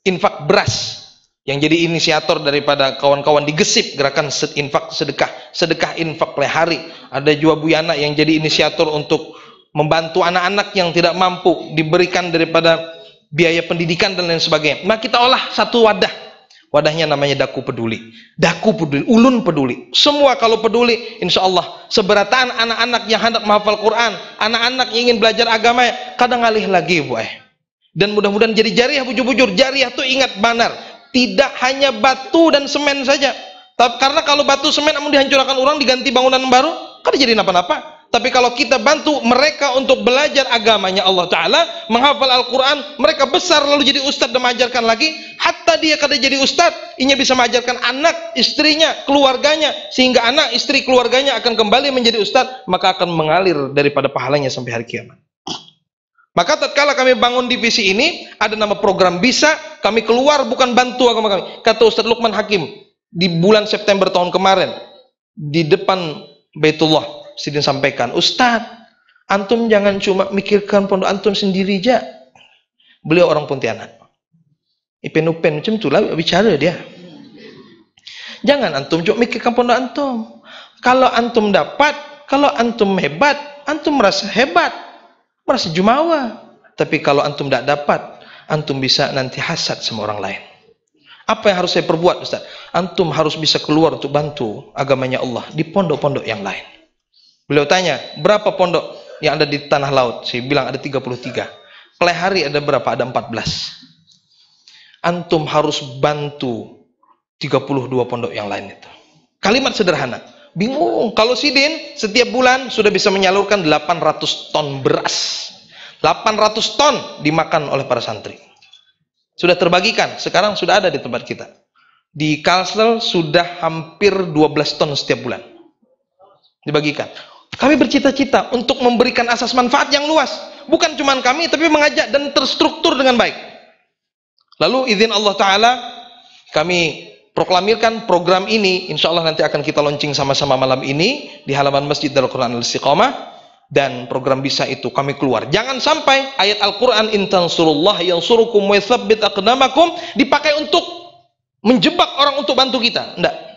infak beras, yang jadi inisiator daripada kawan-kawan digesip gerakan sedekah infak per hari. Ada juga Bu Yana yang jadi inisiator untuk membantu anak-anak yang tidak mampu diberikan daripada biaya pendidikan dan lain sebagainya. Nah kita olah satu wadah. Wadahnya namanya Daku Peduli. Daku Peduli, ulun peduli. Semua kalau peduli, insya Allah seberataan anak-anak yang hendak menghafal Quran, anak-anak yang ingin belajar agama, kadang ngalih lagi, Bu. Dan mudah-mudahan jadi jariah, bujur-bujur. Jariah tuh ingat benar, tidak hanya batu dan semen saja. Karena kalau batu semen namun dihancurkan orang, diganti bangunan baru, kan jadi napa-napa. Tapi kalau kita bantu mereka untuk belajar agamanya Allah Ta'ala, menghafal Al-Quran, mereka besar lalu jadi ustadz dan mengajarkan lagi, hatta dia kada jadi ustadz, ia bisa mengajarkan anak, istrinya, keluarganya, sehingga anak, istri, keluarganya akan kembali menjadi ustadz, maka akan mengalir daripada pahalanya sampai hari kiamat. Maka tatkala kami bangun divisi ini, ada nama program Bisa, kami keluar bukan bantu agama kami. Kata Ustadz Luqman Hakim, di bulan September tahun kemarin, di depan Baitullah, Sidin sampaikan, Ustadz, antum jangan cuma mikirkan pondok antum sendiri aja. Beliau orang Pontianak. Ipen-upen macam itulah bicara dia. Jangan antum cuma mikirkan pondok antum. Kalau antum dapat, kalau antum hebat, antum merasa hebat, merasa jumawa. Tapi kalau antum tidak dapat, antum bisa nanti hasad sama orang lain. Apa yang harus saya perbuat, Ustaz? Antum harus bisa keluar untuk bantu agamanya Allah di pondok-pondok yang lain. Beliau tanya, berapa pondok yang ada di Tanah Laut? Saya bilang ada 33. Pelehari ada berapa? Ada 14. Antum harus bantu 32 pondok yang lain itu. Kalimat sederhana. Bingung. Kalau Sidin setiap bulan sudah bisa menyalurkan 800 ton beras. 800 ton dimakan oleh para santri. Sudah terbagikan. Sekarang sudah ada di tempat kita. Di Kalsel sudah hampir 12 ton setiap bulan dibagikan. Kami bercita-cita untuk memberikan asas manfaat yang luas. Bukan cuma kami, tapi mengajak dan terstruktur dengan baik. Lalu izin Allah Ta'ala, kami proklamirkan program ini. Insya Allah nanti akan kita launching sama-sama malam ini di halaman Masjid Darul Quran Al-Istiqamah. Dan program Bisa itu kami keluar. Jangan sampai ayat Al-Quran in tansurullah yansurukum wa yutsabbit aqdamakum dipakai untuk menjebak orang untuk bantu kita. Enggak.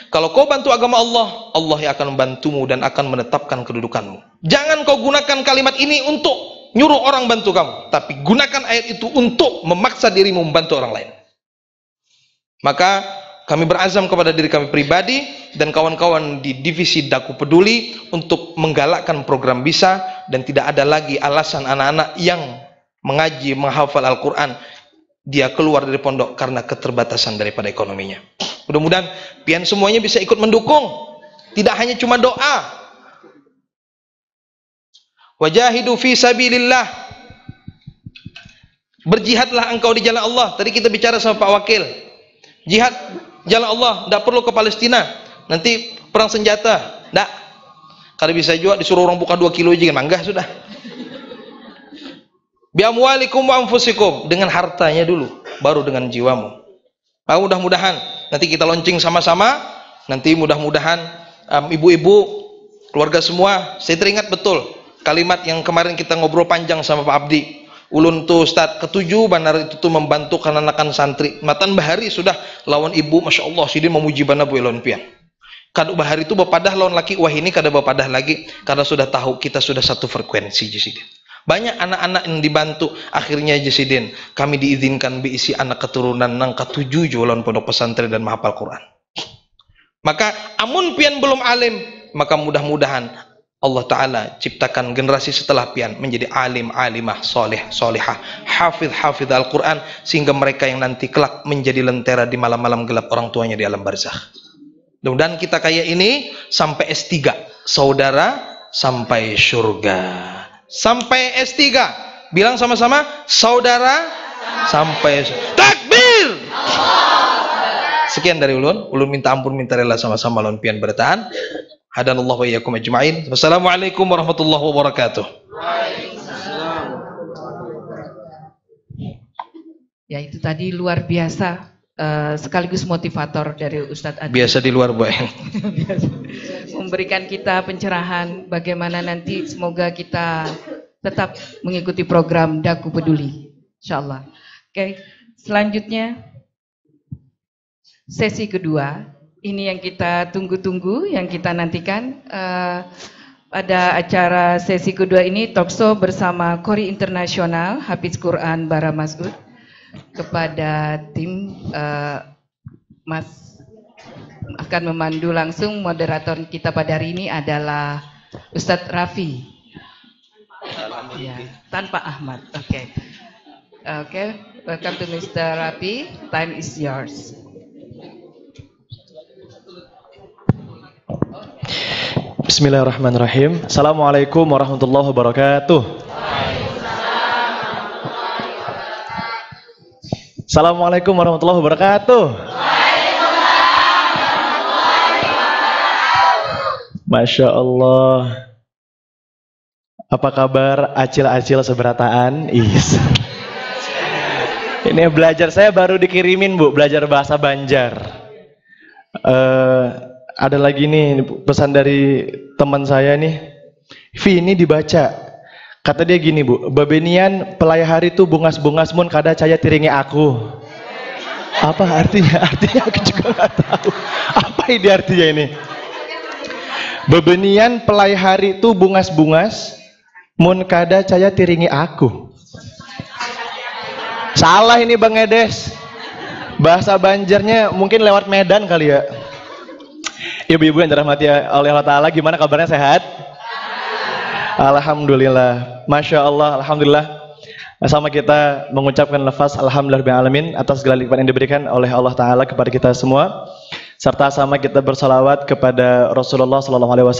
Kalau kau bantu agama Allah, Allah yang akan membantumu dan akan menetapkan kedudukanmu. Jangan kau gunakan kalimat ini untuk nyuruh orang bantu kamu, tapi gunakan ayat itu untuk memaksa dirimu membantu orang lain. Maka kami berazam kepada diri kami pribadi dan kawan-kawan di divisi Daku Peduli untuk menggalakkan program Bisa, dan tidak ada lagi alasan anak-anak yang mengaji, menghafal Al-Quran dia keluar dari pondok karena keterbatasan daripada ekonominya. Mudah-mudahan pian semuanya bisa ikut mendukung. Tidak hanya cuma doa. Wajahidu fi sabilillah. Berjihadlah engkau di jalan Allah. Tadi kita bicara sama Pak Wakil. Jihad jalan Allah, tidak perlu ke Palestina. Nanti perang senjata, tidak. Kalau bisa juga disuruh orang buka 2 kilo aja, manggah sudah. Biamwalikum wa anfusikum, dengan hartanya dulu, baru dengan jiwamu. Mudah-mudahan nanti kita launching sama-sama. Nanti mudah-mudahan ibu-ibu, keluarga semua, saya teringat betul kalimat yang kemarin kita ngobrol panjang sama Pak Abdi. Ulun tuh Ustaz ketujuh benar itu tuh membantu anak-anak santri. Matan bahari sudah lawan ibu, masya Allah, sidin memuji bana bu elon pian. Kaduk bahari itu bapadah lawan laki, wah ini kada bapadah lagi karena sudah tahu kita sudah satu frekuensi Jasidin. Banyak anak-anak yang dibantu, akhirnya Jasidin kami diizinkan diisi anak keturunan nang ketujuh jualan pondok pesantren dan menghafal Quran. Maka amun pian belum alim, maka mudah-mudahan Allah Ta'ala ciptakan generasi setelah pian menjadi alim, alimah, soleh, solehah, hafidh Al-Quran, sehingga mereka yang nanti kelak menjadi lentera di malam-malam gelap orang tuanya di alam barzakh. Mudah-mudahan kita kayak ini sampai S3, saudara sampai surga. Sampai S3, bilang sama-sama, saudara sampai takbir. Sekian dari ulun minta ampun, minta rela sama-sama lawan pian bertahan. Hadanallahu wa iyyakum ajma'in. Wassalamualaikum warahmatullahi wabarakatuh. Ya, itu tadi luar biasa, sekaligus motivator dari Ustadz Adi. Biasa di luar, Bu. Memberikan kita pencerahan bagaimana nanti semoga kita tetap mengikuti program Daku Peduli, insyaallah. Oke, selanjutnya sesi kedua. Ini yang kita tunggu-tunggu, yang kita nantikan. Pada acara sesi kedua ini talkshow bersama Qori Internasional Hafiz Quran Bara Mas'ud. Kepada tim Mas akan memandu langsung. Moderator kita pada hari ini adalah Ustadz Raffi. Ya, tanpa Ahmad. Oke. Welcome to Mr. Raffi. Time is yours. Bismillahirrahmanirrahim. Assalamualaikum warahmatullahi wabarakatuh. Assalamualaikum warahmatullahi wabarakatuh. Masya Allah. Apa kabar acil-acil seberataan? Ini belajar saya baru dikirimin, Bu, belajar bahasa Banjar. Ada lagi nih pesan dari teman saya nih. Vi, ini dibaca. Kata dia gini, Bu, babenian pelai hari itu bungas-bungas mun kada caya tiringi aku. Apa artinya? Artinya aku juga nggak tahu. Apa ini artinya ini? Babenian pelai hari itu bungas-bungas mun kada caya tiringi aku. Salah ini Bang Edes. Bahasa Banjarnya mungkin lewat Medan kali ya. Ibu-ibu yang dirahmati oleh Allah Ta'ala, gimana kabarnya, sehat? Alhamdulillah, Masya Allah, Alhamdulillah. Sama kita mengucapkan lafaz Alhamdulillahirrahmanirrahim atas segala nikmat yang diberikan oleh Allah Ta'ala kepada kita semua. Serta sama kita bersalawat kepada Rasulullah SAW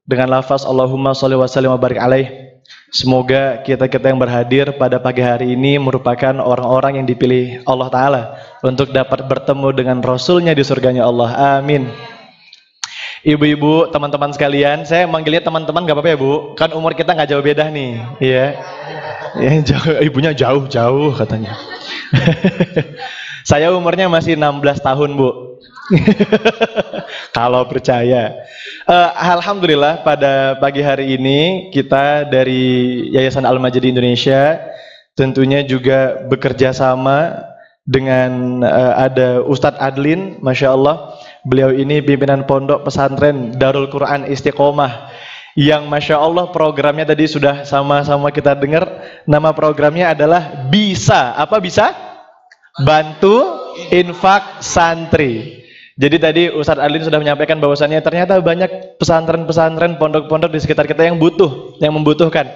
dengan lafaz Allahumma sholli wa sallim wa barik alaih. Semoga kita-kita yang berhadir pada pagi hari ini merupakan orang-orang yang dipilih Allah Ta'ala untuk dapat bertemu dengan Rasulnya di surganya Allah. Amin. Ibu-ibu, teman-teman sekalian, saya manggilnya teman-teman gak apa-apa ya, Bu? Kan umur kita gak jauh beda nih, iya. Ya, jauh, ibunya jauh-jauh katanya. Saya umurnya masih 16 tahun, Bu. Kalau percaya. Alhamdulillah pada pagi hari ini kita dari Yayasan Al-Majdi Indonesia tentunya juga bekerja sama dengan ada Ustadz Adlin, Masya Allah. Beliau ini pimpinan pondok pesantren Darul Quran Istiqomah yang Masya Allah programnya tadi sudah sama-sama kita dengar. Nama programnya adalah BISA. Apa BISA? Bantu Infak Santri. Jadi tadi Ustadz Adlin sudah menyampaikan bahwasannya ternyata banyak pesantren-pesantren, pondok-pondok di sekitar kita yang membutuhkan.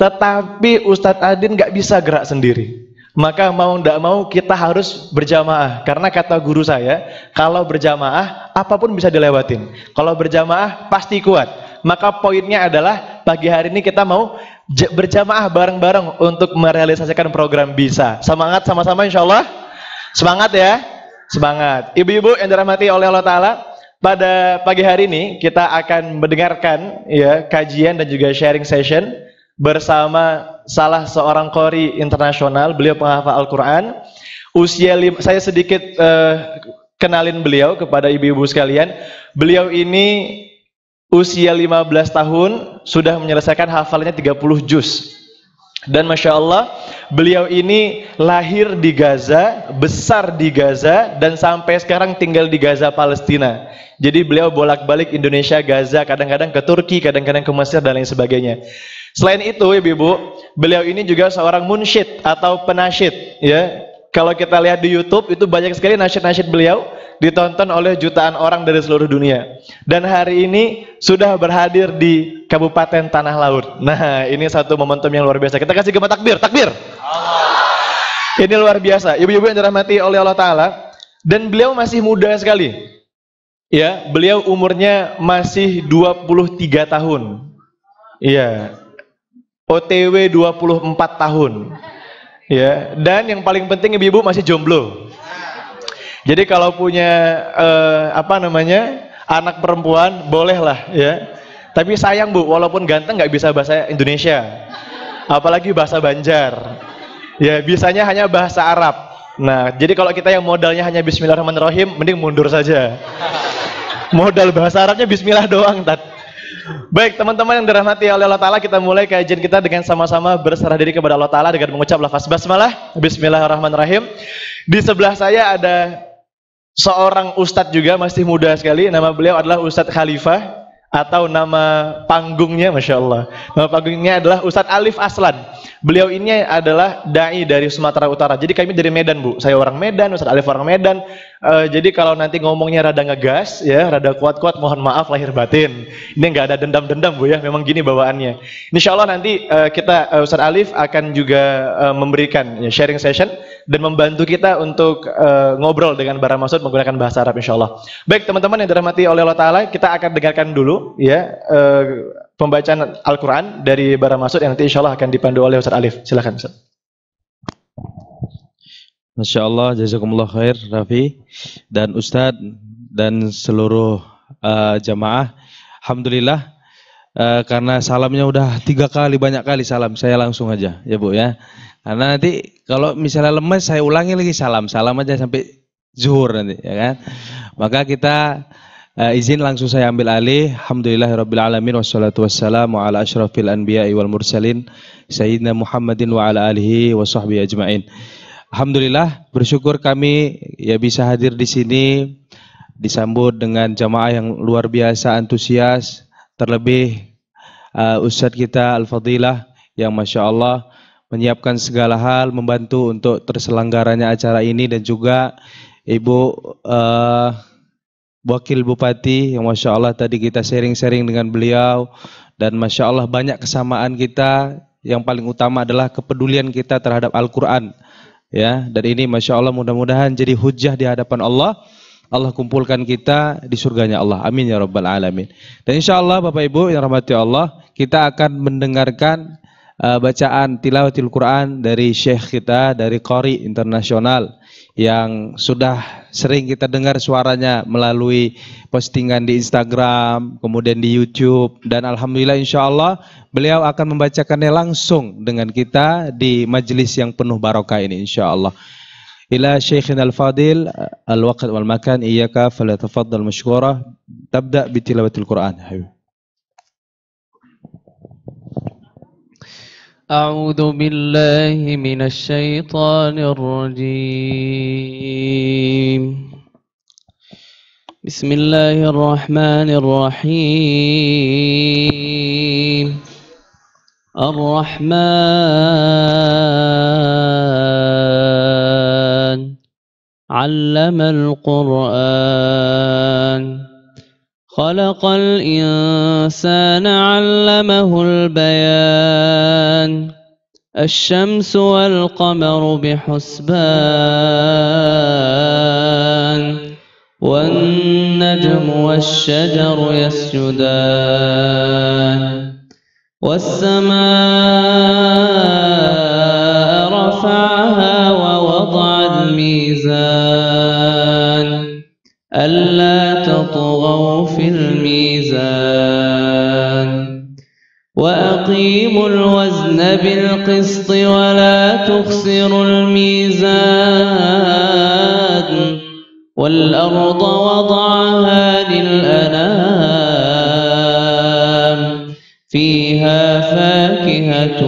Tetapi Ustadz Adlin nggak bisa gerak sendiri. Maka mau tidak mau kita harus berjamaah. Karena kata guru saya, kalau berjamaah apapun bisa dilewatin. Kalau berjamaah pasti kuat. Maka poinnya adalah pagi hari ini kita mau berjamaah bareng-bareng untuk merealisasikan program BISA. Semangat sama-sama insya Allah. Semangat ya. Semangat. Ibu-ibu yang dirahmati oleh Allah Ta'ala, pada pagi hari ini kita akan mendengarkan ya kajian dan juga sharing session bersama salah seorang qori internasional. Beliau penghafal Al-Quran. Saya sedikit kenalin beliau kepada ibu-ibu sekalian. Beliau ini usia 15 tahun sudah menyelesaikan hafalannya 30 juz. Dan Masya Allah, beliau ini lahir di Gaza, besar di Gaza, dan sampai sekarang tinggal di Gaza, Palestina. Jadi beliau bolak-balik Indonesia, Gaza, kadang-kadang ke Turki, kadang-kadang ke Mesir, dan lain sebagainya. Selain itu, ibu-ibu, beliau ini juga seorang munsyid atau penasyid. Ya. Kalau kita lihat di YouTube, itu banyak sekali nasyid-nasyid beliau, ditonton oleh jutaan orang dari seluruh dunia. Dan hari ini sudah berhadir di Kabupaten Tanah Laut. Nah, ini satu momentum yang luar biasa. Kita kasih gema takbir, takbir. Ini luar biasa. Ibu-ibu yang dirahmati oleh Allah Ta'ala. Dan beliau masih muda sekali. Ya, beliau umurnya masih 23 tahun. Iya. OTW 24 tahun. Ya, dan yang paling penting ibu-ibu masih jomblo. Jadi kalau punya anak perempuan bolehlah ya. Tapi sayang Bu, walaupun ganteng nggak bisa bahasa Indonesia, apalagi bahasa Banjar. Ya bisanya hanya bahasa Arab. Nah jadi kalau kita yang modalnya hanya Bismillahirrahmanirrahim, mending mundur saja. Modal bahasa Arabnya Bismillah doang, Tat. Baik teman-teman yang dirahmati oleh Allah Ta'ala, kita mulai kajian kita dengan sama-sama berserah diri kepada Allah Ta'ala dengan mengucap lafaz basmalah. Bismillahirrahmanirrahim. Di sebelah saya ada seorang ustadz juga, masih muda sekali. Nama beliau adalah Ustadz Khalifah, atau nama panggungnya, Masya Allah, nama panggungnya adalah Ustadz Alif Aslan. Beliau ini adalah da'i dari Sumatera Utara. Jadi kami dari Medan Bu, saya orang Medan, Ustadz Alif orang Medan. Jadi kalau nanti ngomongnya rada ngegas ya, rada kuat-kuat, mohon maaf lahir batin. Ini nggak ada dendam-dendam Bu ya, memang gini bawaannya. Insya Allah nanti Ustadz Alif akan juga memberikan ya, sharing session dan membantu kita untuk ngobrol dengan Bara Masud menggunakan bahasa Arab insya Allah. Baik teman-teman yang dirahmati oleh Allah Ta'ala, kita akan dengarkan dulu ya pembacaan Al-Quran dari Bara Masud yang nanti insya Allah akan dipandu oleh Ustadz Alif. Silakan Ustadz. Masya Allah, jazakumullah khair Rafi dan Ustadz dan seluruh jamaah. Alhamdulillah karena salamnya udah 3 kali, banyak kali salam, saya langsung aja ya Bu ya. Karena nanti kalau misalnya lemes saya ulangi lagi salam aja sampai zuhur nanti ya kan. Maka kita izin langsung saya ambil alih. Alhamdulillahirabbil alamin wassalatu wassalamu ala asyrafil anbiya'i wal mursalin sayyidina Muhammadin wa ala alihi wa sahbihi ajmain. Alhamdulillah, bersyukur kami ya bisa hadir di sini disambut dengan jamaah yang luar biasa antusias, terlebih Ustadz kita Al-Fadilah yang Masya Allah menyiapkan segala hal, membantu untuk terselenggaranya acara ini, dan juga Ibu Wakil Bupati yang Masya Allah tadi kita sharing-sharing dengan beliau, dan Masya Allah banyak kesamaan kita. Yang paling utama adalah kepedulian kita terhadap Al-Quran. Ya, dan ini Masya Allah mudah-mudahan jadi hujah di hadapan Allah. Allah kumpulkan kita di surganya Allah. Amin ya Rabbal Alamin. Dan insya Allah Bapak Ibu yang rahmati Allah, kita akan mendengarkan bacaan tilawatil Quran dari Syekh kita, dari Qori internasional yang sudah sering kita dengar suaranya melalui postingan di Instagram, kemudian di YouTube, dan Alhamdulillah insya Allah beliau akan membacakannya langsung dengan kita di majelis yang penuh barokah ini insya Allah. Ila Syekhina Al-Fadil al-waqt wal makan, iyyaka falyatafaddal mashkura. Tabda bi tilawatil Quran. أعوذ بالله من الشيطان الرجيم بسم الله الرحمن الرحيم الرحمن علم القرآن خلق الإنسان علمه البيان الشمس والقمر بحسبان والنجم والشجر يسجدان والسماء رفعها ووضع الميزان وأقيموا الوزن بالقسط ولا تخسروا الميزان والأرض وضعها للأنام فيها فاكهة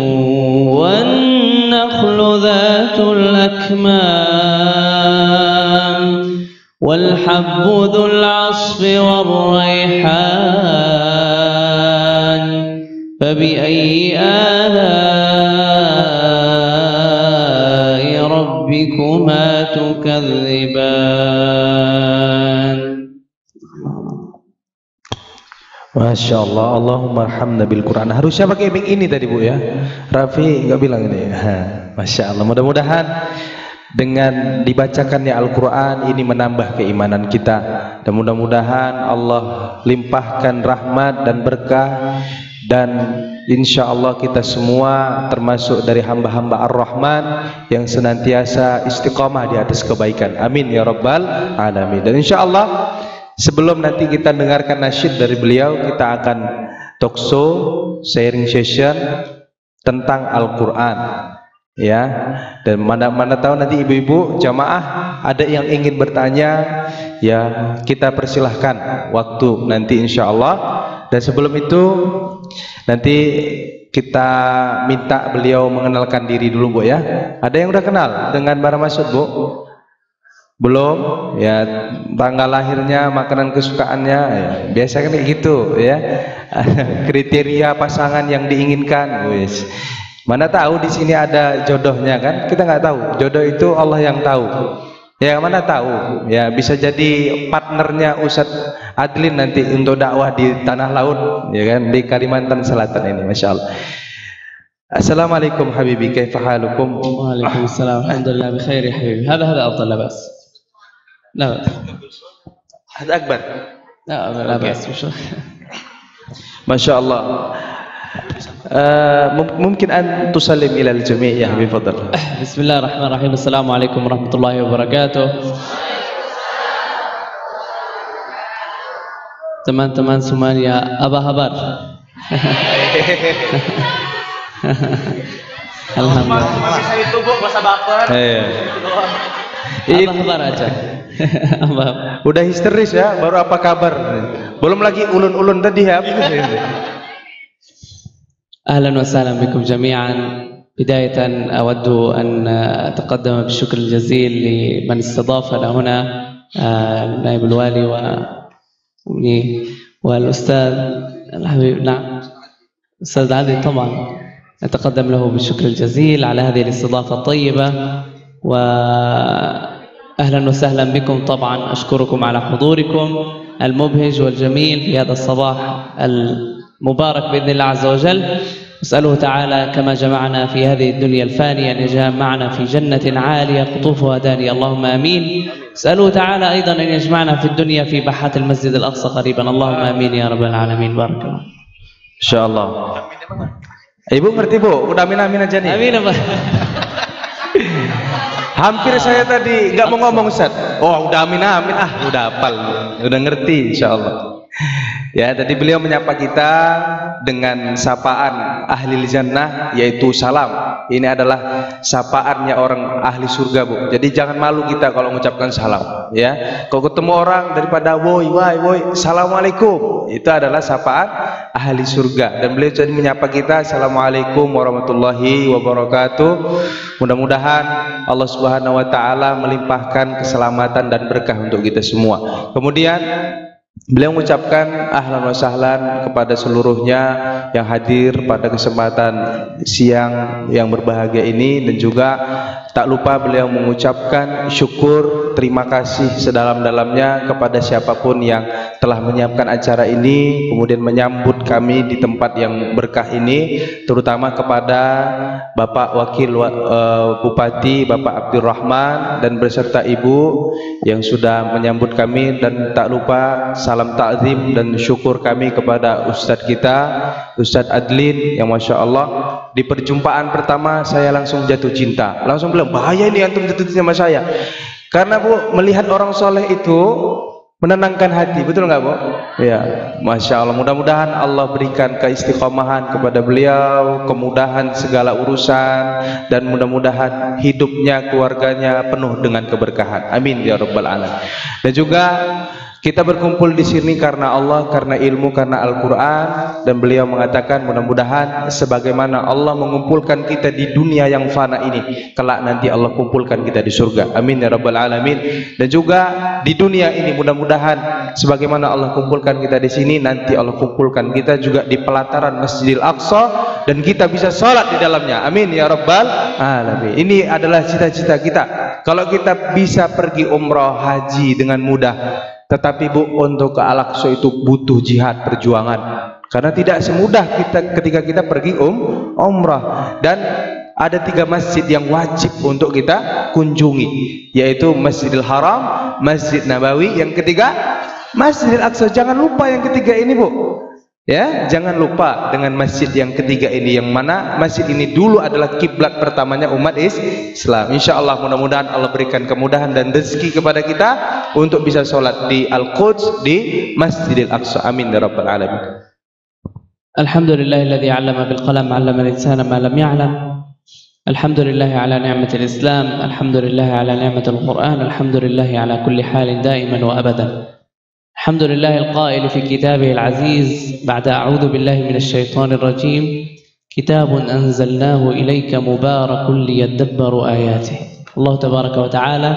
والنخل ذات الأكمام والحب ذو العصف والريحان فبأي آلاء ربكما تكذبان. Masya Allah, Allahumma arhamna bil Quran. Harusnya pakai mic ini tadi Bu ya. Raffi nggak bilang ini. Masya Allah. Mudah-mudahan dengan dibacakannya Al-Quran ini menambah keimanan kita. Dan mudah-mudahan Allah limpahkan rahmat dan berkah. Dan insya Allah kita semua termasuk dari hamba-hamba Ar-Rahman yang senantiasa istiqamah di atas kebaikan. Amin ya Rabbal Alamin. Dan insya Allah sebelum nanti kita dengarkan nasyid dari beliau, kita akan talkshow, sharing session tentang Al-Quran, ya. Dan mana tahu nanti ibu-ibu jamaah ada yang ingin bertanya, ya kita persilahkan waktu nanti insya Allah. Dan sebelum itu nanti kita minta beliau mengenalkan diri dulu Bu ya. Ada yang udah kenal dengan Bara Masud Bu? Belum? Ya, tanggal lahirnya, makanan kesukaannya, ya, biasanya kayak gitu ya. Kriteria pasangan yang diinginkan, wis. Mana tahu di sini ada jodohnya kan? Kita nggak tahu. Jodoh itu Allah yang tahu. Ya mana tahu. Ya bisa jadi partnernya Ustadz Adlin nanti untuk dakwah di tanah laut, ya kan, di Kalimantan Selatan ini, masya Allah. Assalamualaikum habibi, kaifa halukum? Waalaikumsalam. Alhamdulillah bikhair ya habibi. Hada afdal la bas. لا هذا أكبر. لا بأس. ما شاء الله. ممكن أن تسلم إلى الجميع يا حبيبي فضل. بسم الله الرحمن الرحيم. السلام عليكم ورحمة الله وبركاته. Teman-teman semuanya, apa kabar? Alhamdulillah. Masih itu Bu, masa baper. Apa kabar aja? Udah histeris ya, baru apa kabar? Belum lagi ulun-ulun tadi ya. أهلا وسهلا بكم جميعا. بداية أود أن أتقدم بالشكر الجزيل لمن استضافنا هنا، نائب الوالي والأستاذ الحبيب، نعم أستاذ علي، طبعا أتقدم له بالشكر الجزيل على هذه الاستضافة الطيبة. وأهلا وسهلا بكم. طبعا أشكركم على حضوركم المبهج والجميل في هذا الصباح المبارك بإذن الله عز وجل. أسأله تعالى كما جمعنا في هذه الدنيا الفانية أن يجمعنا في جنة عالية قطوفها دانية، اللهم آمين. أسأله تعالى أيضا أن يجمعنا في الدنيا في باحات المسجد الأقصى قريبا، اللهم آمين يا رب العالمين. بارك الله. InsyaAllah. Ibu ngerti Bu? Udah amin-amin aja nih. Amin Pak. Hampir saya tadi nggak mau ngomong Ustaz. Oh udah amin-amin, udah hafal, udah ngerti insyaallah. Ya, tadi beliau menyapa kita dengan sapaan ahli jannah, yaitu salam. Ini adalah sapaannya orang ahli surga Bu. Jadi jangan malu kita kalau mengucapkan salam. Ya, kalau ketemu orang daripada woi, assalamualaikum, itu adalah sapaan ahli surga. Dan beliau jadi menyapa kita, assalamualaikum warahmatullahi wabarakatuh. Mudah-mudahan Allah Subhanahu Wa Taala melimpahkan keselamatan dan berkah untuk kita semua. Kemudian beliau mengucapkan ahlan wa sahlan kepada seluruhnya yang hadir pada kesempatan siang yang berbahagia ini, dan juga tak lupa beliau mengucapkan syukur, terima kasih sedalam-dalamnya kepada siapapun yang telah menyiapkan acara ini, kemudian menyambut kami di tempat yang berkah ini, terutama kepada Bapak Wakil Bupati Bapak Abdurrahman dan beserta Ibu yang sudah menyambut kami, dan tak lupa salam ta'zim dan syukur kami kepada Ustadz kita, Ustadz Adlin, yang Masya Allah di perjumpaan pertama saya langsung jatuh cinta, langsung bilang bahaya ini antum jatuh cinta sama saya, karena Bu melihat orang soleh itu menenangkan hati, betul nggak Bu? Ya, Masya Allah. Mudah-mudahan Allah berikan keistiqomahan kepada beliau, kemudahan segala urusan, dan mudah-mudahan hidupnya, keluarganya penuh dengan keberkahan. Amin ya Rabbal Alamin. Dan juga kita berkumpul di sini karena Allah, karena ilmu, karena Al-Quran, dan beliau mengatakan mudah-mudahan sebagaimana Allah mengumpulkan kita di dunia yang fana ini, kelak nanti Allah kumpulkan kita di surga. Amin ya Rabbal Alamin. Dan juga di dunia ini mudah-mudahan sebagaimana Allah kumpulkan kita di sini, nanti Allah kumpulkan kita juga di pelataran Masjidil Aqsa dan kita bisa sholat di dalamnya. Amin ya Rabbal Alamin. Ini adalah cita-cita kita. Kalau kita bisa pergi umrah haji dengan mudah, tetapi Bu, untuk ke Al-Aqsa itu butuh jihad, perjuangan. Karena tidak semudah kita ketika kita pergi umrah. Dan ada 3 masjid yang wajib untuk kita kunjungi, yaitu Masjidil Haram, Masjid Nabawi, yang ketiga Masjidil Aqsa. Jangan lupa yang ketiga ini Bu. Ya, jangan lupa dengan masjid yang ketiga ini, yang mana masjid ini dulu adalah kiblat pertamanya umat Islam. Insya Allah mudah-mudahan Allah berikan kemudahan dan rezeki kepada kita untuk bisa sholat di Al-Quds, di Masjidil Aqsa. Amin ya Rabbal Alamin. Alhamdulillahilladzi 'allama bil qalam 'allama al-insana ma lam ya'lam. Alhamdulillah ala ni'matil Islam, alhamdulillah ala ni'matil Qur'an, alhamdulillah ala kulli halin daiman wa abadan. الحمد لله القائل في كتابه العزيز بعد أعوذ بالله من الشيطان الرجيم كتاب أنزلناه إليك مبارك ليدبروا آياته. الله تبارك وتعالى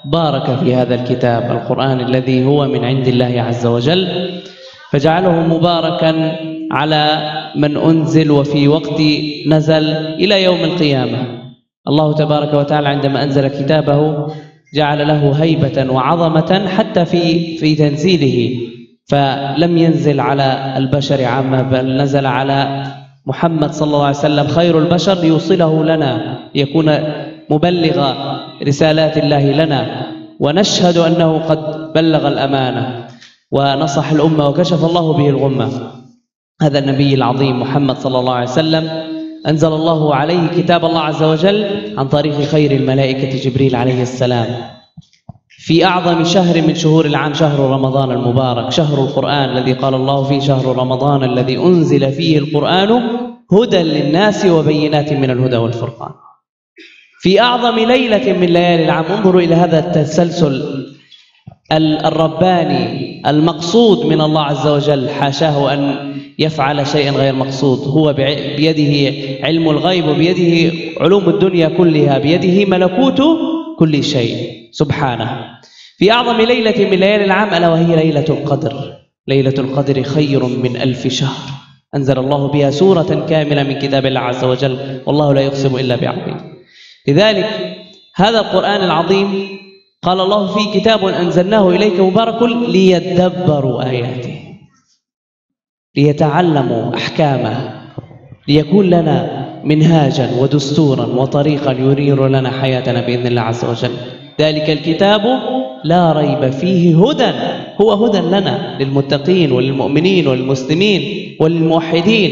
بارك في هذا الكتاب القرآن الذي هو من عند الله عز وجل، فجعله مباركا على من أنزل وفي وقت نزل إلى يوم القيامة. الله تبارك وتعالى عندما أنزل كتابه جعل له هيبة وعظمة حتى في تنزيله، فلم ينزل على البشر عامة، بل نزل على محمد صلى الله عليه وسلم خير البشر ليوصله لنا، يكون مبلغ رسالات الله لنا، ونشهد أنه قد بلغ الأمانة ونصح الأمة وكشف الله به الغمة. هذا النبي العظيم محمد صلى الله عليه وسلم أنزل الله عليه كتاب الله عز وجل عن طريق خير الملائكة جبريل عليه السلام في أعظم شهر من شهور العام، شهر رمضان المبارك، شهر القرآن الذي قال الله فيه شهر رمضان الذي أنزل فيه القرآن هدى للناس وبينات من الهدى والفرقان. في أعظم ليلة من ليالي العام، انظروا إلى هذا التسلسل الرباني المقصود من الله عز وجل، حاشاه أن يفعل شيئا غير مقصود، هو بيده علم الغيب وبيده علوم الدنيا كلها، بيده ملكوت كل شيء سبحانه. في أعظم ليلة من ليالي العام ألا وهي ليلة القدر. ليلة القدر خير من 1000 شهر، أنزل الله بها سورة كاملة من كتاب الله عز وجل، والله لا يقسم إلا بعظيم. لذلك هذا القرآن العظيم قال الله فيه كتاب أنزلناه إليك مبارك ليدبروا آياته، ليتعلموا أحكامه، ليكون لنا منهاجا ودستورا وطريقا ينير لنا حياتنا بإذن الله عز وجل. ذلك الكتاب لا ريب فيه هدى، هو هدى لنا للمتقين وللمؤمنين وللمسلمين وللموحدين.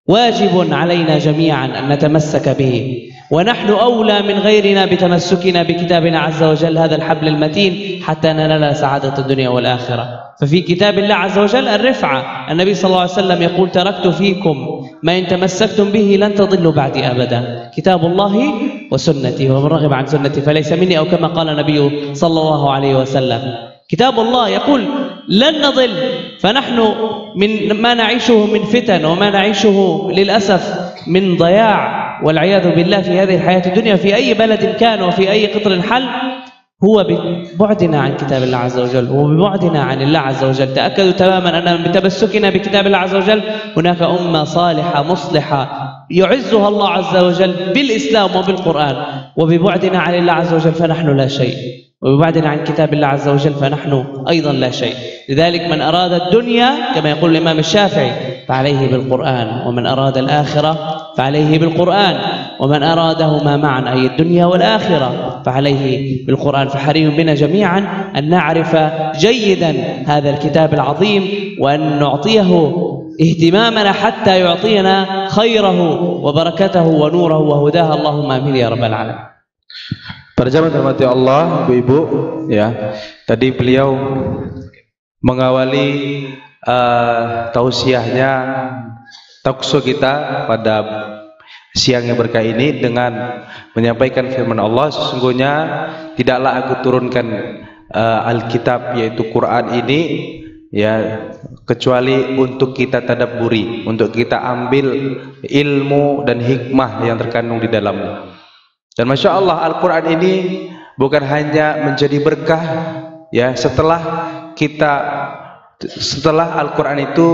واجب علينا جميعا أن نتمسك به، ونحن أولى من غيرنا بتمسكنا بكتابنا عز وجل، هذا الحبل المتين، حتى ننال سعادة الدنيا والآخرة. ففي كتاب الله عز وجل الرفعة. النبي صلى الله عليه وسلم يقول تركت فيكم ما إن تمسكتم به لن تضلوا بعدي أبدا، كتاب الله وسنتي، ومن رغب عن سنتي فليس مني، أو كما قال النبي صلى الله عليه وسلم. كتاب الله يقول لن نضل، فنحن من ما نعيشه من فتن وما نعيشه للأسف من ضياع والعياذ بالله في هذه الحياة الدنيا، في أي بلد كان وفي أي قطر حل، هو ببعدنا عن كتاب الله عز وجل وببعدنا عن الله عز وجل. تأكدوا تماما أن بتمسكنا بكتاب الله عز وجل هناك أمة صالحة مصلحة يعزها الله عز وجل بالإسلام وبالقرآن، وببعدنا عن الله عز وجل فنحن لا شيء، وببعدنا عن كتاب الله عز وجل فنحن أيضا لا شيء. لذلك من أراد الدنيا كما يقول الإمام الشافعي فعليه بالقرآن، ومن أراد الآخرة فعليه بالقرآن، ومن أرادهما معا أي الدنيا والآخرة فعليه بالقرآن. فحري بنا جميعا أن نعرف جيدا هذا الكتاب العظيم، وأن نعطيه اهتمامنا حتى يعطينا خيره وبركته ونوره وهداه. اللهم آمين يا رب العالمين. Para jamaah dirahmati Allah, Ibu-ibu, ya. Tadi beliau mengawali tausiahnya talkshow kita pada siang yang berkah ini dengan menyampaikan firman Allah. Sesungguhnya tidaklah aku turunkan Alkitab yaitu Quran ini ya kecuali untuk kita tadabburi, untuk kita ambil ilmu dan hikmah yang terkandung di dalamnya. Dan Masya Allah, Al-Quran ini bukan hanya menjadi berkah ya setelah Al-Quran itu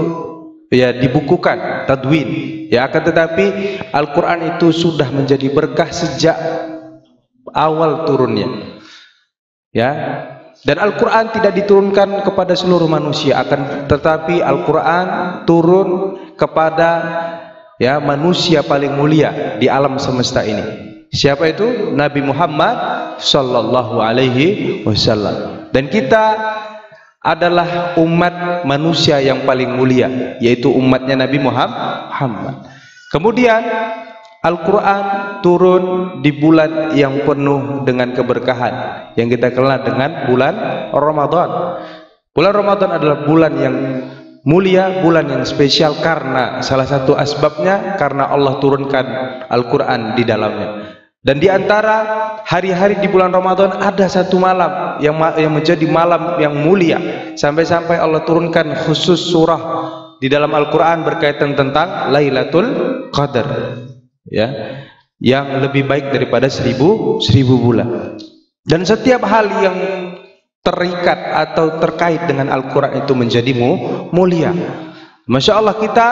ya dibukukan tadwin ya, akan tetapi Al-Quran itu sudah menjadi berkah sejak awal turunnya ya. Dan Al-Quran tidak diturunkan kepada seluruh manusia, akan tetapi Al-Quran turun kepada ya manusia paling mulia di alam semesta ini. Siapa itu? Nabi Muhammad sallallahu alaihi wasallam. Dan kita adalah umat manusia yang paling mulia, yaitu umatnya Nabi Muhammad. Kemudian Al-Quran turun di bulan yang penuh dengan keberkahan yang kita kenal dengan bulan Ramadan. Bulan Ramadan adalah bulan yang mulia, bulan yang spesial karena salah satu asbabnya karena Allah turunkan Al-Quran di dalamnya. Dan di antara hari-hari di bulan Ramadan ada satu malam yang menjadi malam yang mulia, sampai-sampai Allah turunkan khusus surah di dalam Al-Quran berkaitan tentang Lailatul Qadar ya, yang lebih baik daripada seribu bulan. Dan setiap hal yang terikat atau terkait dengan Al-Quran itu menjadi mulia. Masya Allah, kita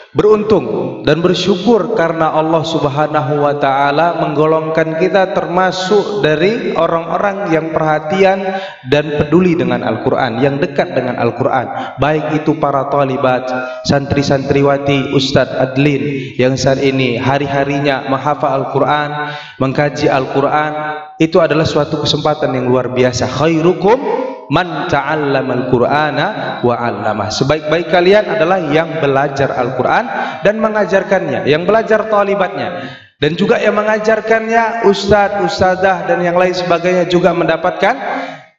beruntung dan bersyukur karena Allah Subhanahu wa Ta'ala menggolongkan kita termasuk dari orang-orang yang perhatian dan peduli dengan Al-Quran, yang dekat dengan Al-Quran, baik itu para talibat, santri-santriwati Ustadz Adlin yang saat ini hari-harinya menghafal Al-Quran, mengkaji Al-Quran. Itu adalah suatu kesempatan yang luar biasa. Khairukum man ta'allamal Qur'ana wa 'allamah. Sebaik-baik kalian adalah yang belajar Al-Qur'an dan mengajarkannya, yang belajar talibatnya, dan juga yang mengajarkannya ustadz, ustadzah dan yang lain sebagainya juga mendapatkan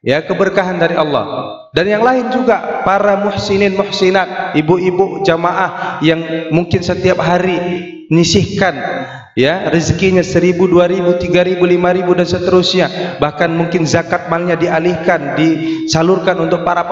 ya keberkahan dari Allah. Dan yang lain juga para muhsinin muhsinat, ibu-ibu jamaah yang mungkin setiap hari nyisihkan ya rezekinya 1.000, 2.000, 3.000, 5.000 dan seterusnya, bahkan mungkin zakat malnya dialihkan, disalurkan untuk para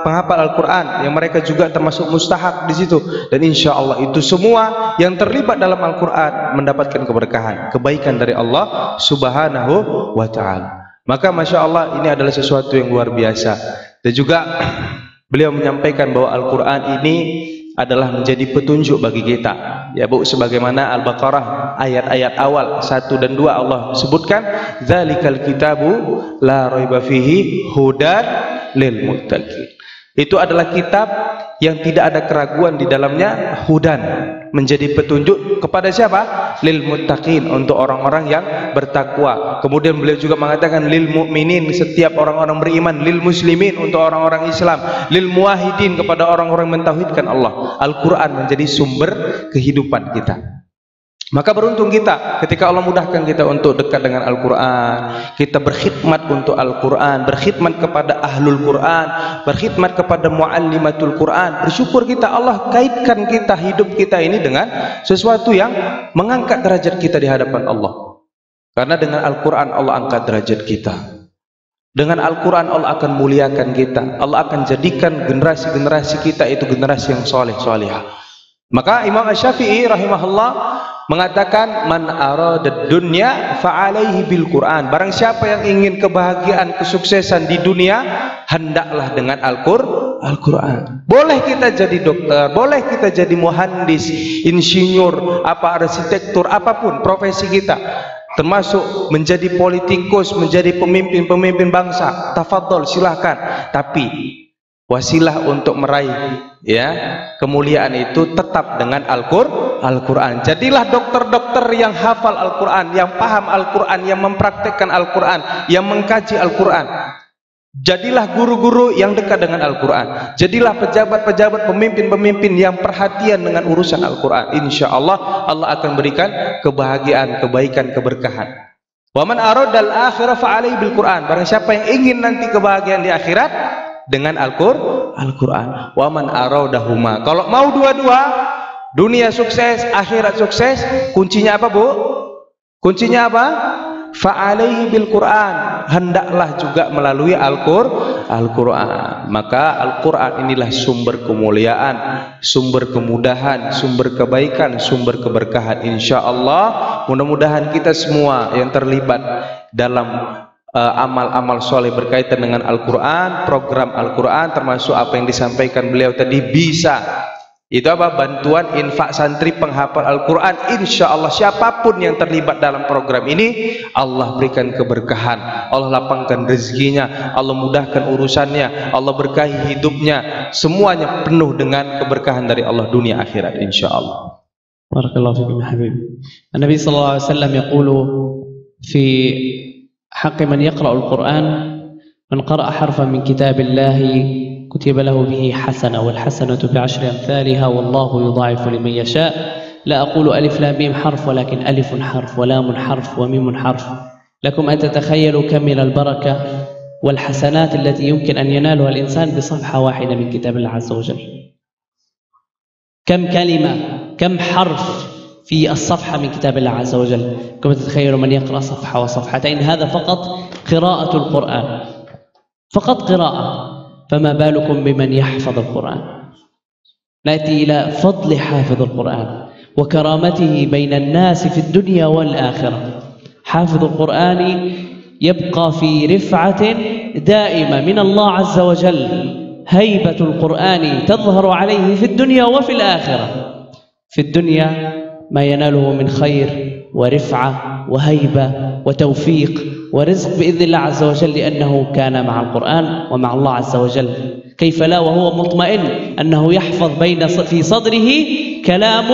penghafal Al-Quran yang mereka juga termasuk mustahak di situ. Dan insya Allah itu semua yang terlibat dalam Al-Quran mendapatkan keberkahan, kebaikan dari Allah Subhanahu wa Ta'ala. Maka Masya Allah, ini adalah sesuatu yang luar biasa. Dan juga beliau menyampaikan bahwa Al-Quran ini adalah menjadi petunjuk bagi kita ya Bu, sebagaimana Al-Baqarah ayat-ayat awal 1 dan 2 Allah sebutkan dzalikal kitabu la raiba fihi hudan lil muttaqin. Itu adalah kitab yang tidak ada keraguan di dalamnya, hudan, menjadi petunjuk kepada siapa? Lil muttaqin, untuk orang-orang yang bertakwa. Kemudian beliau juga mengatakan lil mu'minin, setiap orang-orang beriman, lil muslimin, untuk orang-orang Islam, lil muwahhidin, kepada orang-orang mentauhidkan Allah. Al-Quran menjadi sumber kehidupan kita. Maka beruntung kita ketika Allah mudahkan kita untuk dekat dengan Al-Quran, kita berkhidmat untuk Al-Quran, berkhidmat kepada Ahlul Quran, berkhidmat kepada Muallimatul Quran. Bersyukur kita, Allah kaitkan kita, hidup kita ini dengan sesuatu yang mengangkat derajat kita di hadapan Allah. Karena dengan Al-Quran Allah angkat derajat kita. Dengan Al-Quran Allah akan muliakan kita. Allah akan jadikan generasi-generasi kita itu generasi yang soleh-solehah. Maka Imam Asy-Syafi'i rahimahullah mengatakan man aradad dunya fa'alaihi bil Quran. Barang siapa yang ingin kebahagiaan, kesuksesan di dunia, hendaklah dengan Al-Quran. Boleh kita jadi dokter, boleh kita jadi muhandis, insinyur, arsitektur, apapun profesi kita, termasuk menjadi politikus, menjadi pemimpin bangsa, tafadhol silahkan. Tapi wasilah untuk meraih ya kemuliaan itu tetap dengan Al-Quran. Jadilah dokter-dokter yang hafal Al-Quran, yang paham Al-Quran, yang mempraktekkan Al-Quran, yang mengkaji Al-Quran. Jadilah guru-guru yang dekat dengan Al-Quran. Jadilah pejabat-pejabat, pemimpin-pemimpin yang perhatian dengan urusan Al-Quran. Insya Allah, Allah akan berikan kebahagiaan, kebaikan, keberkahan. Wa man aradal akhirah fa'alaihi bil Quran. Barang siapa yang ingin nanti kebahagiaan di akhirat, dengan Al-Qur'an. Wa man aradahuma. Kalau mau dua-dua, dunia sukses, akhirat sukses, kuncinya apa, Bu? Kuncinya apa? Fa'alaihi bil Qur'an. Hendaklah juga melalui Al-Qur'an. Maka Al-Qur'an inilah sumber kemuliaan, sumber kemudahan, sumber kebaikan, sumber keberkahan. Insyaallah mudah-mudahan kita semua yang terlibat dalam amal-amal soleh berkaitan dengan Al-Quran, program Al-Quran, termasuk apa yang disampaikan beliau tadi, bisa itu apa? Bantuan infak santri penghafal Al-Quran. Insya Allah siapapun yang terlibat dalam program ini, Allah berikan keberkahan, Allah lapangkan rezekinya, Allah mudahkan urusannya, Allah berkahi hidupnya, semuanya penuh dengan keberkahan dari Allah dunia akhirat insya Allah. Barakallahu fikum habib. Nabi sallallahu alaihi wasallam yaqulu fi حق من يقرأ القرآن من قرأ حرفا من كتاب الله كتب له به حسنة والحسنة بعشر أمثالها والله يضاعف لمن يشاء. لا أقول ألف لام ميم حرف ولكن ألف حرف ولام حرف وميم حرف. لكم أن تتخيلوا كم من البركة والحسنات التي يمكن أن ينالها الإنسان بصفحة واحدة من كتاب الله عز وجل. كم كلمة، كم حرف في الصفحة من كتاب الله عز وجل. كما تتخيلوا من يقرأ صفحة وصفحتين، هذا فقط قراءة القرآن، فقط قراءة، فما بالكم بمن يحفظ القرآن. نأتي إلى فضل حافظ القرآن وكرامته بين الناس في الدنيا والآخرة. حافظ القرآن يبقى في رفعة دائمة من الله عز وجل. هيبة القرآن تظهر عليه في الدنيا وفي الآخرة. في الدنيا ما يناله من خير ورفعة وهيبة وتوفيق ورزق بإذن الله عز وجل، لأنه كان مع القرآن ومع الله عز وجل. كيف لا وهو مطمئن أنه يحفظ في صدره كلام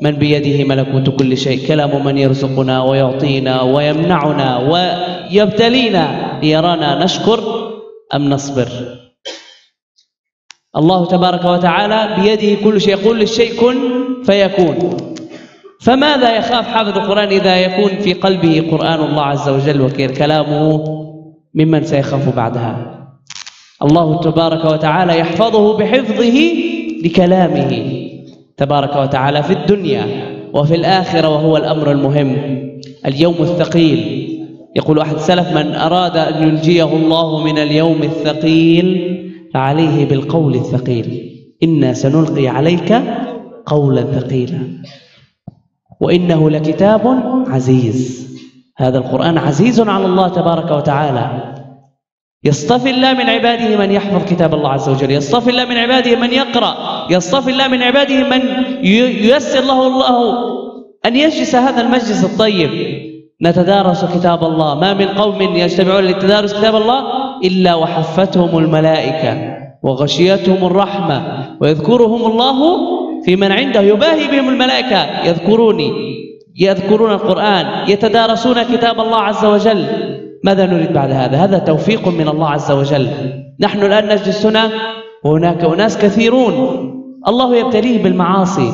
من بيده ملكوت كل شيء، كلام من يرزقنا ويعطينا ويمنعنا ويبتلينا ليرانا نشكر أم نصبر. الله تبارك وتعالى بيده كل شيء، يقول للشيء كن فيكون. فماذا يخاف حافظ القرآن إذا يكون في قلبه قرآن الله عز وجل وكلامه؟ ممن سيخاف بعدها؟ الله تبارك وتعالى يحفظه بحفظه لكلامه تبارك وتعالى في الدنيا وفي الآخرة، وهو الأمر المهم، اليوم الثقيل. يقول أحد السلف: من أراد أن ينجيه الله من اليوم الثقيل فعليه بالقول الثقيل، إنا سنلقي عليك قولا ثقيلا وإنه لكتاب عزيز. هذا القرآن عزيز على الله تبارك وتعالى. يصطفي الله من عباده من يحفظ كتاب الله عز وجل، يصطفي الله من عباده من يقرأ، يصطفي الله من عباده من ييسر له الله أن يجلس هذا المجلس الطيب نتدارس كتاب الله. ما من قوم يجتمعون للتدارس كتاب الله إلا وحفتهم الملائكة وغشيتهم الرحمة ويذكرهم الله في من عنده، يباهي بهم الملائكة، يذكرون القرآن، يتدارسون كتاب الله عز وجل. ماذا نريد بعد هذا؟ هذا توفيق من الله عز وجل. نحن الآن نجلس هنا وهناك أناس كثيرون الله يبتليه بالمعاصي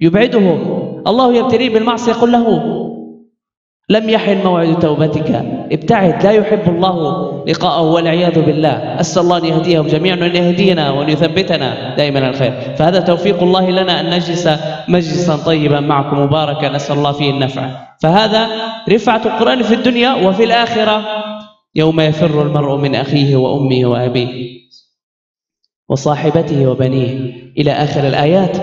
يبعدهم، الله يبتليه بالمعصية يقول له لم يحن موعد توبتك، ابتعد، لا يحب الله لقاءه والعياذ بالله. أسأل الله أن يهديهم جميعا وأن يهدينا وأن يثبتنا دائما على الخير. فهذا توفيق الله لنا أن نجلس مجلسا طيبا معكم مباركا، نسأل الله فيه النفع. فهذا رفعة القرآن في الدنيا وفي الآخرة، يوم يفر المرء من أخيه وأمه وأبيه وصاحبته وبنيه إلى آخر الآيات.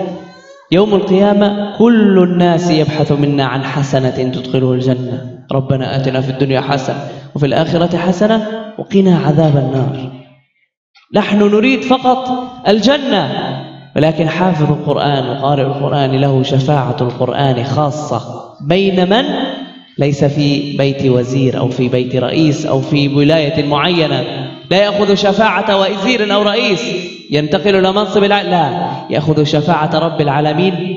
يوم القيامة كل الناس يبحث منا عن حسنة تدخله الجنة. ربنا آتنا في الدنيا حسنة وفي الآخرة حسنة وقنا عذاب النار. نحن نريد فقط الجنة، ولكن حافظ القرآن وقارئ القرآن له شفاعة القرآن خاصة بين من ليس في بيت وزير أو في بيت رئيس أو في ولاية معينة، لا يأخذ شفاعة وزير أو رئيس ينتقل إلى منصب لا، يأخذ شفاعة رب العالمين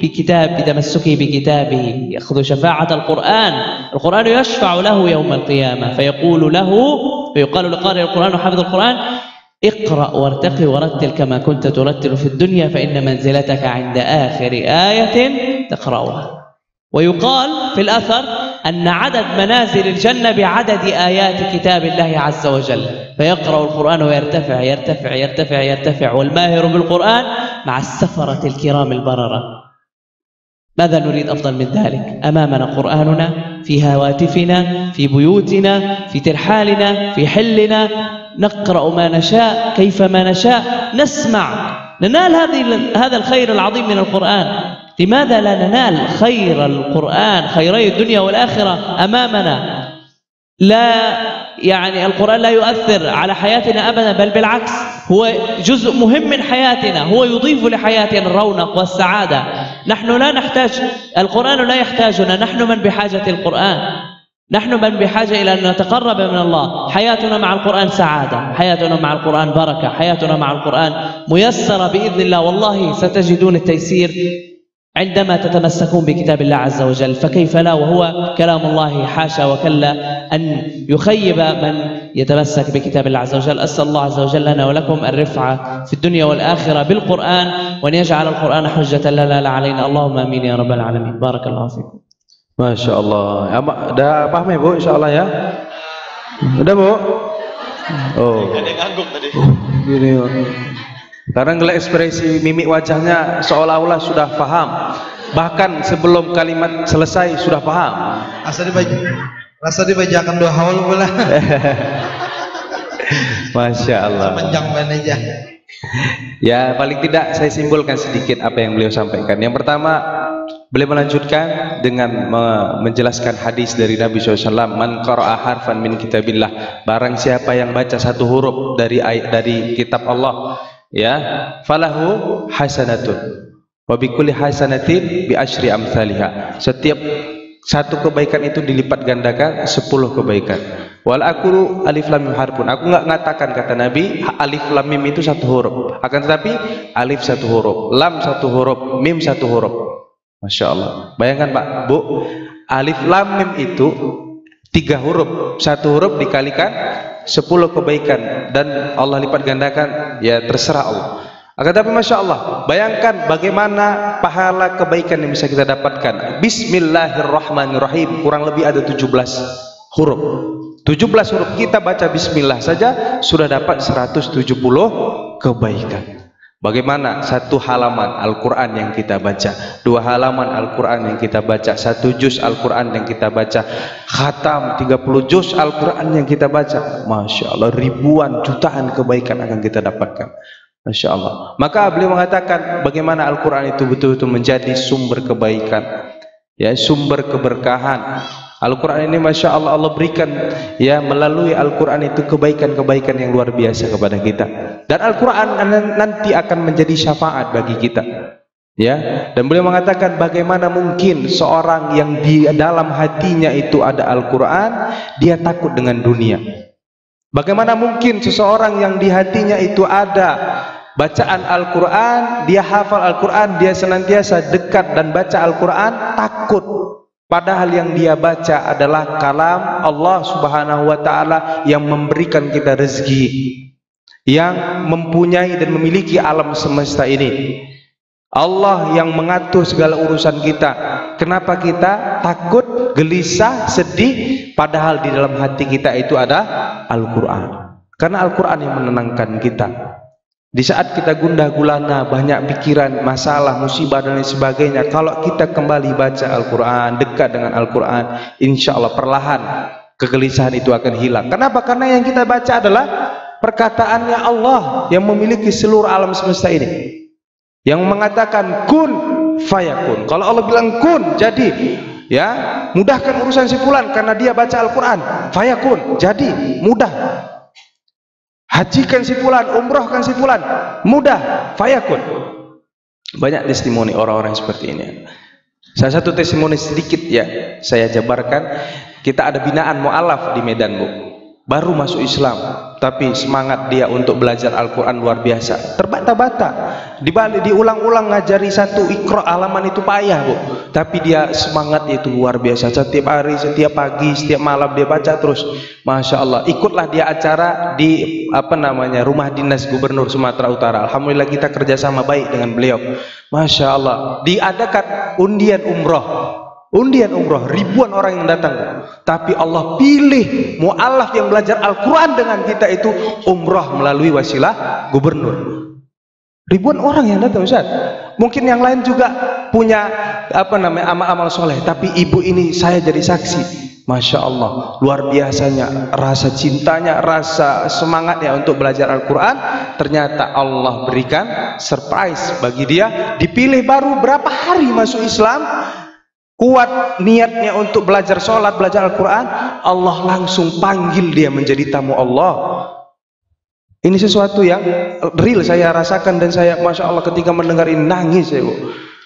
بتمسكه بكتابه، يأخذ شفاعة القرآن. القرآن يشفع له يوم القيامة فيقال لقارئ القرآن وحافظ القرآن: اقرأ وارتقي ورتل كما كنت ترتل في الدنيا فإن منزلتك عند آخر آية تقرأها. ويقال في الأثر: أن عدد منازل الجنة بعدد آيات كتاب الله عز وجل، فيقرأ القرآن ويرتفع يرتفع يرتفع يرتفع، والماهر بالقرآن مع السفرة الكرام البررة. ماذا نريد أفضل من ذلك؟ أمامنا قرآننا في هواتفنا، في بيوتنا، في ترحالنا، في حلنا، نقرأ ما نشاء كيفما نشاء، نسمع، ننال هذا الخير العظيم من القرآن. لماذا لا ننال خير القرآن، خيري الدنيا والآخرة أمامنا؟ لا يعني القرآن لا يؤثر على حياتنا أبدا، بل بالعكس هو جزء مهم من حياتنا، هو يضيف لحياتنا الرونق والسعادة. نحن لا نحتاج القرآن، لا يحتاجنا، نحن من بحاجة القرآن، نحن من بحاجة إلى أن نتقرب من الله. حياتنا مع القرآن سعادة، حياتنا مع القرآن بركة، حياتنا مع القرآن ميسرة بإذن الله. والله ستجدون التيسير عندما تتمسكون بكتاب الله عز وجل، فكيف لا وهو كلام الله، حاشا وكلا أن يخيب من يتمسك بكتاب الله عز وجل. أسأل الله عز وجل لنا ولكم الرفعة في الدنيا والآخرة بالقرآن، وأن يجعل القرآن حجة لنا لا علينا. اللهم آمين يا رب العالمين. بارك الله فيكم. Masya Allah. Udah paham ya Bu, insya Allah ya? Udah Bu? Oh. Ada yang ngangguk tadi. Gini. Karena ngeliat ekspresi mimik wajahnya seolah-olah sudah paham. Bahkan sebelum kalimat selesai sudah paham. Rasa dibacakan doa haul pula. Masya Allah. Sepanjang aja. Ya paling tidak saya simpulkan sedikit apa yang beliau sampaikan. Yang pertama, beliau melanjutkan dengan menjelaskan hadis dari Nabi SAW, man qara'a harfan min kitabillah, barang siapa yang baca satu huruf dari kitab Allah, ya, falahu hasanatun wa bikulli hasanatin bi asyri amsalihha, setiap satu kebaikan itu dilipat gandakan 10 kebaikan. Wal aqulu alif lam mim harfun, aku enggak mengatakan kata Nabi alif lam mim itu satu huruf, akan tetapi alif satu huruf, lam satu huruf, mim satu huruf. Masya Allah. Bayangkan Pak, Bu, alif lam mim itu 3 huruf, satu huruf dikalikan 10 kebaikan, dan Allah lipat gandakan, ya terserah Allah. Akan tapi Masya Allah, bayangkan bagaimana pahala kebaikan yang bisa kita dapatkan. Bismillahirrahmanirrahim, kurang lebih ada 17 huruf. 17 huruf kita baca bismillah saja sudah dapat 170 kebaikan. Bagaimana satu halaman Al-Quran yang kita baca, 2 halaman Al-Quran yang kita baca, 1 juz Al-Quran yang kita baca, khatam 30 juz Al-Quran yang kita baca, Masya Allah, ribuan jutaan kebaikan akan kita dapatkan. Masya Allah. Maka beliau mengatakan bagaimana Al-Quran itu betul-betul menjadi sumber kebaikan, ya, sumber keberkahan. Al-Quran ini Masya Allah, Allah berikan, ya, melalui Al-Quran itu kebaikan-kebaikan yang luar biasa kepada kita. Dan Al-Quran nanti akan menjadi syafaat bagi kita, ya. Dan beliau mengatakan bagaimana mungkin seorang yang di dalam hatinya itu ada Al-Quran, dia takut dengan dunia. Bagaimana mungkin seseorang yang di hatinya itu ada bacaan Al-Quran, dia hafal Al-Quran, dia senantiasa dekat dan baca Al-Quran, takut. Padahal yang dia baca adalah kalam Allah Subhanahu wa Ta'ala yang memberikan kita rezeki, yang mempunyai dan memiliki alam semesta ini. Allah yang mengatur segala urusan kita. Kenapa kita takut, gelisah, sedih, padahal di dalam hati kita itu ada Al-Quran. Karena Al-Quran yang menenangkan kita. Di saat kita gundah gulana, banyak pikiran, masalah, musibah dan lain sebagainya, kalau kita kembali baca Al-Quran, dekat dengan Al-Quran, insya Allah perlahan kegelisahan itu akan hilang. Kenapa? Karena yang kita baca adalah perkataannya Allah yang memiliki seluruh alam semesta ini, yang mengatakan kun fayakun. Kalau Allah bilang kun, jadi, ya, mudahkan urusan si fulan karena dia baca Al-Quran, fayakun, jadi mudah. Hajikan si fulan, umrohkan si fulan, mudah, fayakun. Banyak testimoni orang-orang seperti ini. Salah satu testimoni sedikit, ya, saya jabarkan. Kita ada binaan mu'alaf di Medan, Bu. Baru masuk Islam, tapi semangat dia untuk belajar Al-Quran luar biasa. Terbata-bata, diulang-ulang ngajari satu Iqra halaman itu payah, Bu. Tapi dia semangat itu luar biasa. Setiap hari, setiap pagi, setiap malam dia baca terus. Masya Allah. Ikutlah dia acara di rumah dinas Gubernur Sumatera Utara. Alhamdulillah kita kerjasama baik dengan beliau. Masya Allah. Diadakan undian umroh. Undian umroh, ribuan orang yang datang. Tapi Allah pilih mu'alaf yang belajar Al-Quran dengan kita itu umroh melalui wasilah gubernur. Ribuan orang yang datang, Ustaz. Mungkin yang lain juga punya amal-amal soleh, tapi ibu ini saya jadi saksi. Masya Allah, luar biasanya rasa cintanya, rasa semangatnya untuk belajar Al-Quran. Ternyata Allah berikan surprise bagi dia. Dipilih baru berapa hari masuk Islam, kuat niatnya untuk belajar sholat, belajar Al-Quran, Allah langsung panggil dia menjadi tamu Allah. Ini sesuatu yang real saya rasakan, dan saya Masya Allah ketika mendengar ini nangis saya.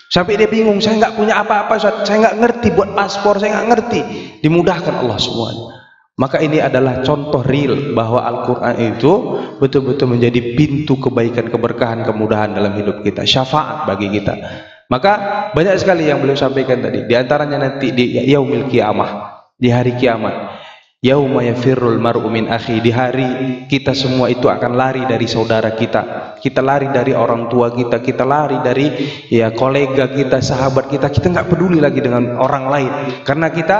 Sampai dia bingung, saya nggak punya apa-apa, saya nggak ngerti buat paspor, saya nggak ngerti. Dimudahkan Allah semuanya. Maka ini adalah contoh real bahwa Al-Quran itu betul-betul menjadi pintu kebaikan, keberkahan, kemudahan dalam hidup kita, syafaat bagi kita. Maka banyak sekali yang beliau sampaikan tadi. Di antaranya nanti di yaumil kiamah, di hari kiamat. Yauma yafirrul mar'u min akhi, di hari kita semua itu akan lari dari saudara kita. Kita lari dari orang tua kita, kita lari dari ya kolega kita, sahabat kita. Kita nggak peduli lagi dengan orang lain karena kita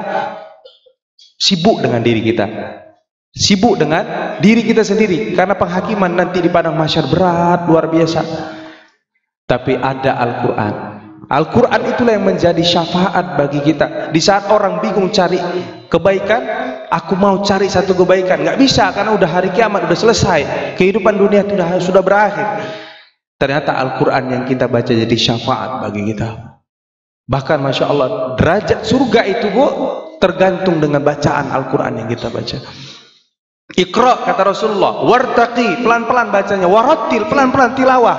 sibuk dengan diri kita. Sibuk dengan diri kita sendiri karena penghakiman nanti di padang mahsyar berat luar biasa. Tapi ada Al-Quran. Al-Quran itulah yang menjadi syafaat bagi kita. Di saat orang bingung cari kebaikan, aku mau cari satu kebaikan, nggak bisa karena udah hari kiamat, udah selesai, kehidupan dunia sudah berakhir. Ternyata Al-Quran yang kita baca jadi syafaat bagi kita. Bahkan Masya Allah, derajat surga itu Bu tergantung dengan bacaan Al-Quran yang kita baca. Iqra kata Rasulullah, wartaqi pelan-pelan bacanya, warattil pelan-pelan tilawah,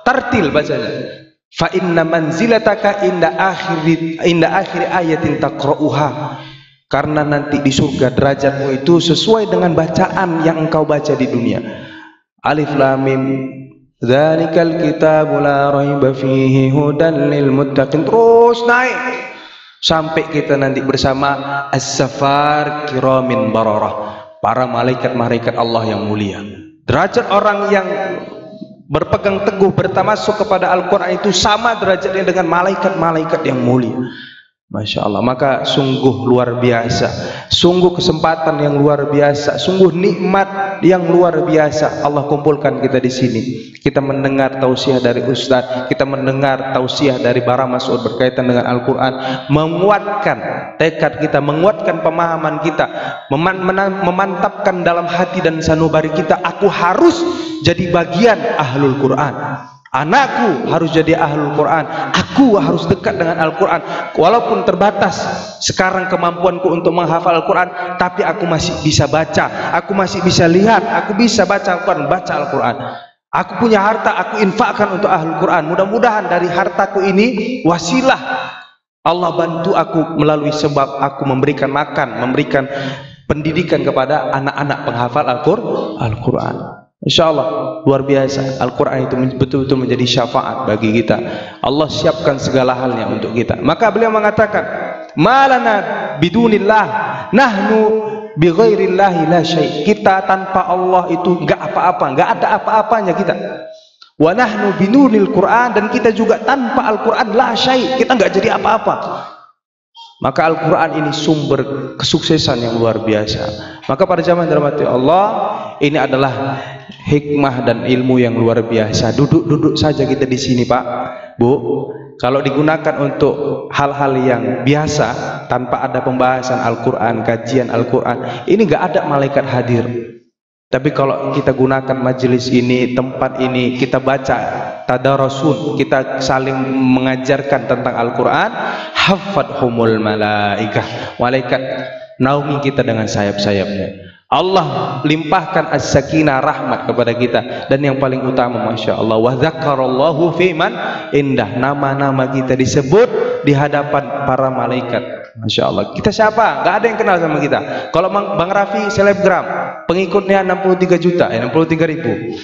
tartil bacanya. Fa inna manzilataka inda akhir ayatin taqra'uha. Karena nanti di surga derajatmu itu sesuai dengan bacaan yang engkau baca di dunia. Alif lam mim dzalikal kitabu la raiba fihi hudan lil muttaqin. Terus naik sampai kita nanti bersama as-safar kiramin bararah, para malaikat-malaikat Allah yang mulia. Derajat orang yang berpegang teguh bertamasuk kepada Al-Quran itu sama derajatnya dengan malaikat-malaikat yang mulia. Masya Allah. Maka sungguh luar biasa, sungguh kesempatan yang luar biasa, sungguh nikmat yang luar biasa Allah kumpulkan kita di sini. Kita mendengar tausiah dari Ustadz, kita mendengar tausiah dari Bara Mas'ud berkaitan dengan Al-Quran, menguatkan tekad kita, menguatkan pemahaman kita, memantapkan dalam hati dan sanubari kita, aku harus jadi bagian ahlul Quran. Anakku harus jadi ahlul Quran. Aku harus dekat dengan Al-Quran. Walaupun terbatas sekarang kemampuanku untuk menghafal Al-Quran, tapi aku masih bisa baca, aku masih bisa lihat, aku bisa baca Al-Quran, baca Al-Quran. Aku punya harta, aku infakkan untuk ahlul Quran. Mudah-mudahan dari hartaku ini wasilah Allah bantu aku melalui sebab aku memberikan makan, memberikan pendidikan kepada anak-anak penghafal Al-Quran. Insya Allah luar biasa. Al-Quran itu betul-betul menjadi syafaat bagi kita. Allah siapkan segala halnya untuk kita. Maka beliau mengatakan, malana bidunillah nahnu bighairillahi la syai'. Kita tanpa Allah itu enggak apa-apa, enggak ada apa-apanya kita. Wa nahnu binuril Quran, dan kita juga tanpa Al-Quran la syai', kita enggak jadi apa-apa. Maka Al-Quran ini sumber kesuksesan yang luar biasa. Maka pada zaman dirahmati Allah, ini adalah hikmah dan ilmu yang luar biasa. Duduk-duduk saja kita di sini, Pak, Bu. Kalau digunakan untuk hal-hal yang biasa tanpa ada pembahasan Al-Quran, kajian Al-Quran, ini nggak ada malaikat hadir. Tapi kalau kita gunakan majelis ini, tempat ini, kita baca tadarusun, kita saling mengajarkan tentang Al-Quran, hafadhumul malaikah, malaikat naungi kita dengan sayap-sayapnya. Allah limpahkan as-sakinah, rahmat kepada kita. Dan yang paling utama, Masya Allah, wa dzakarallahu fiman indah, nama-nama kita disebut di hadapan para malaikat. Masya Allah. Kita siapa? Gak ada yang kenal sama kita. Kalau Bang Raffi selebgram, pengikutnya 63 juta, 63 ribu.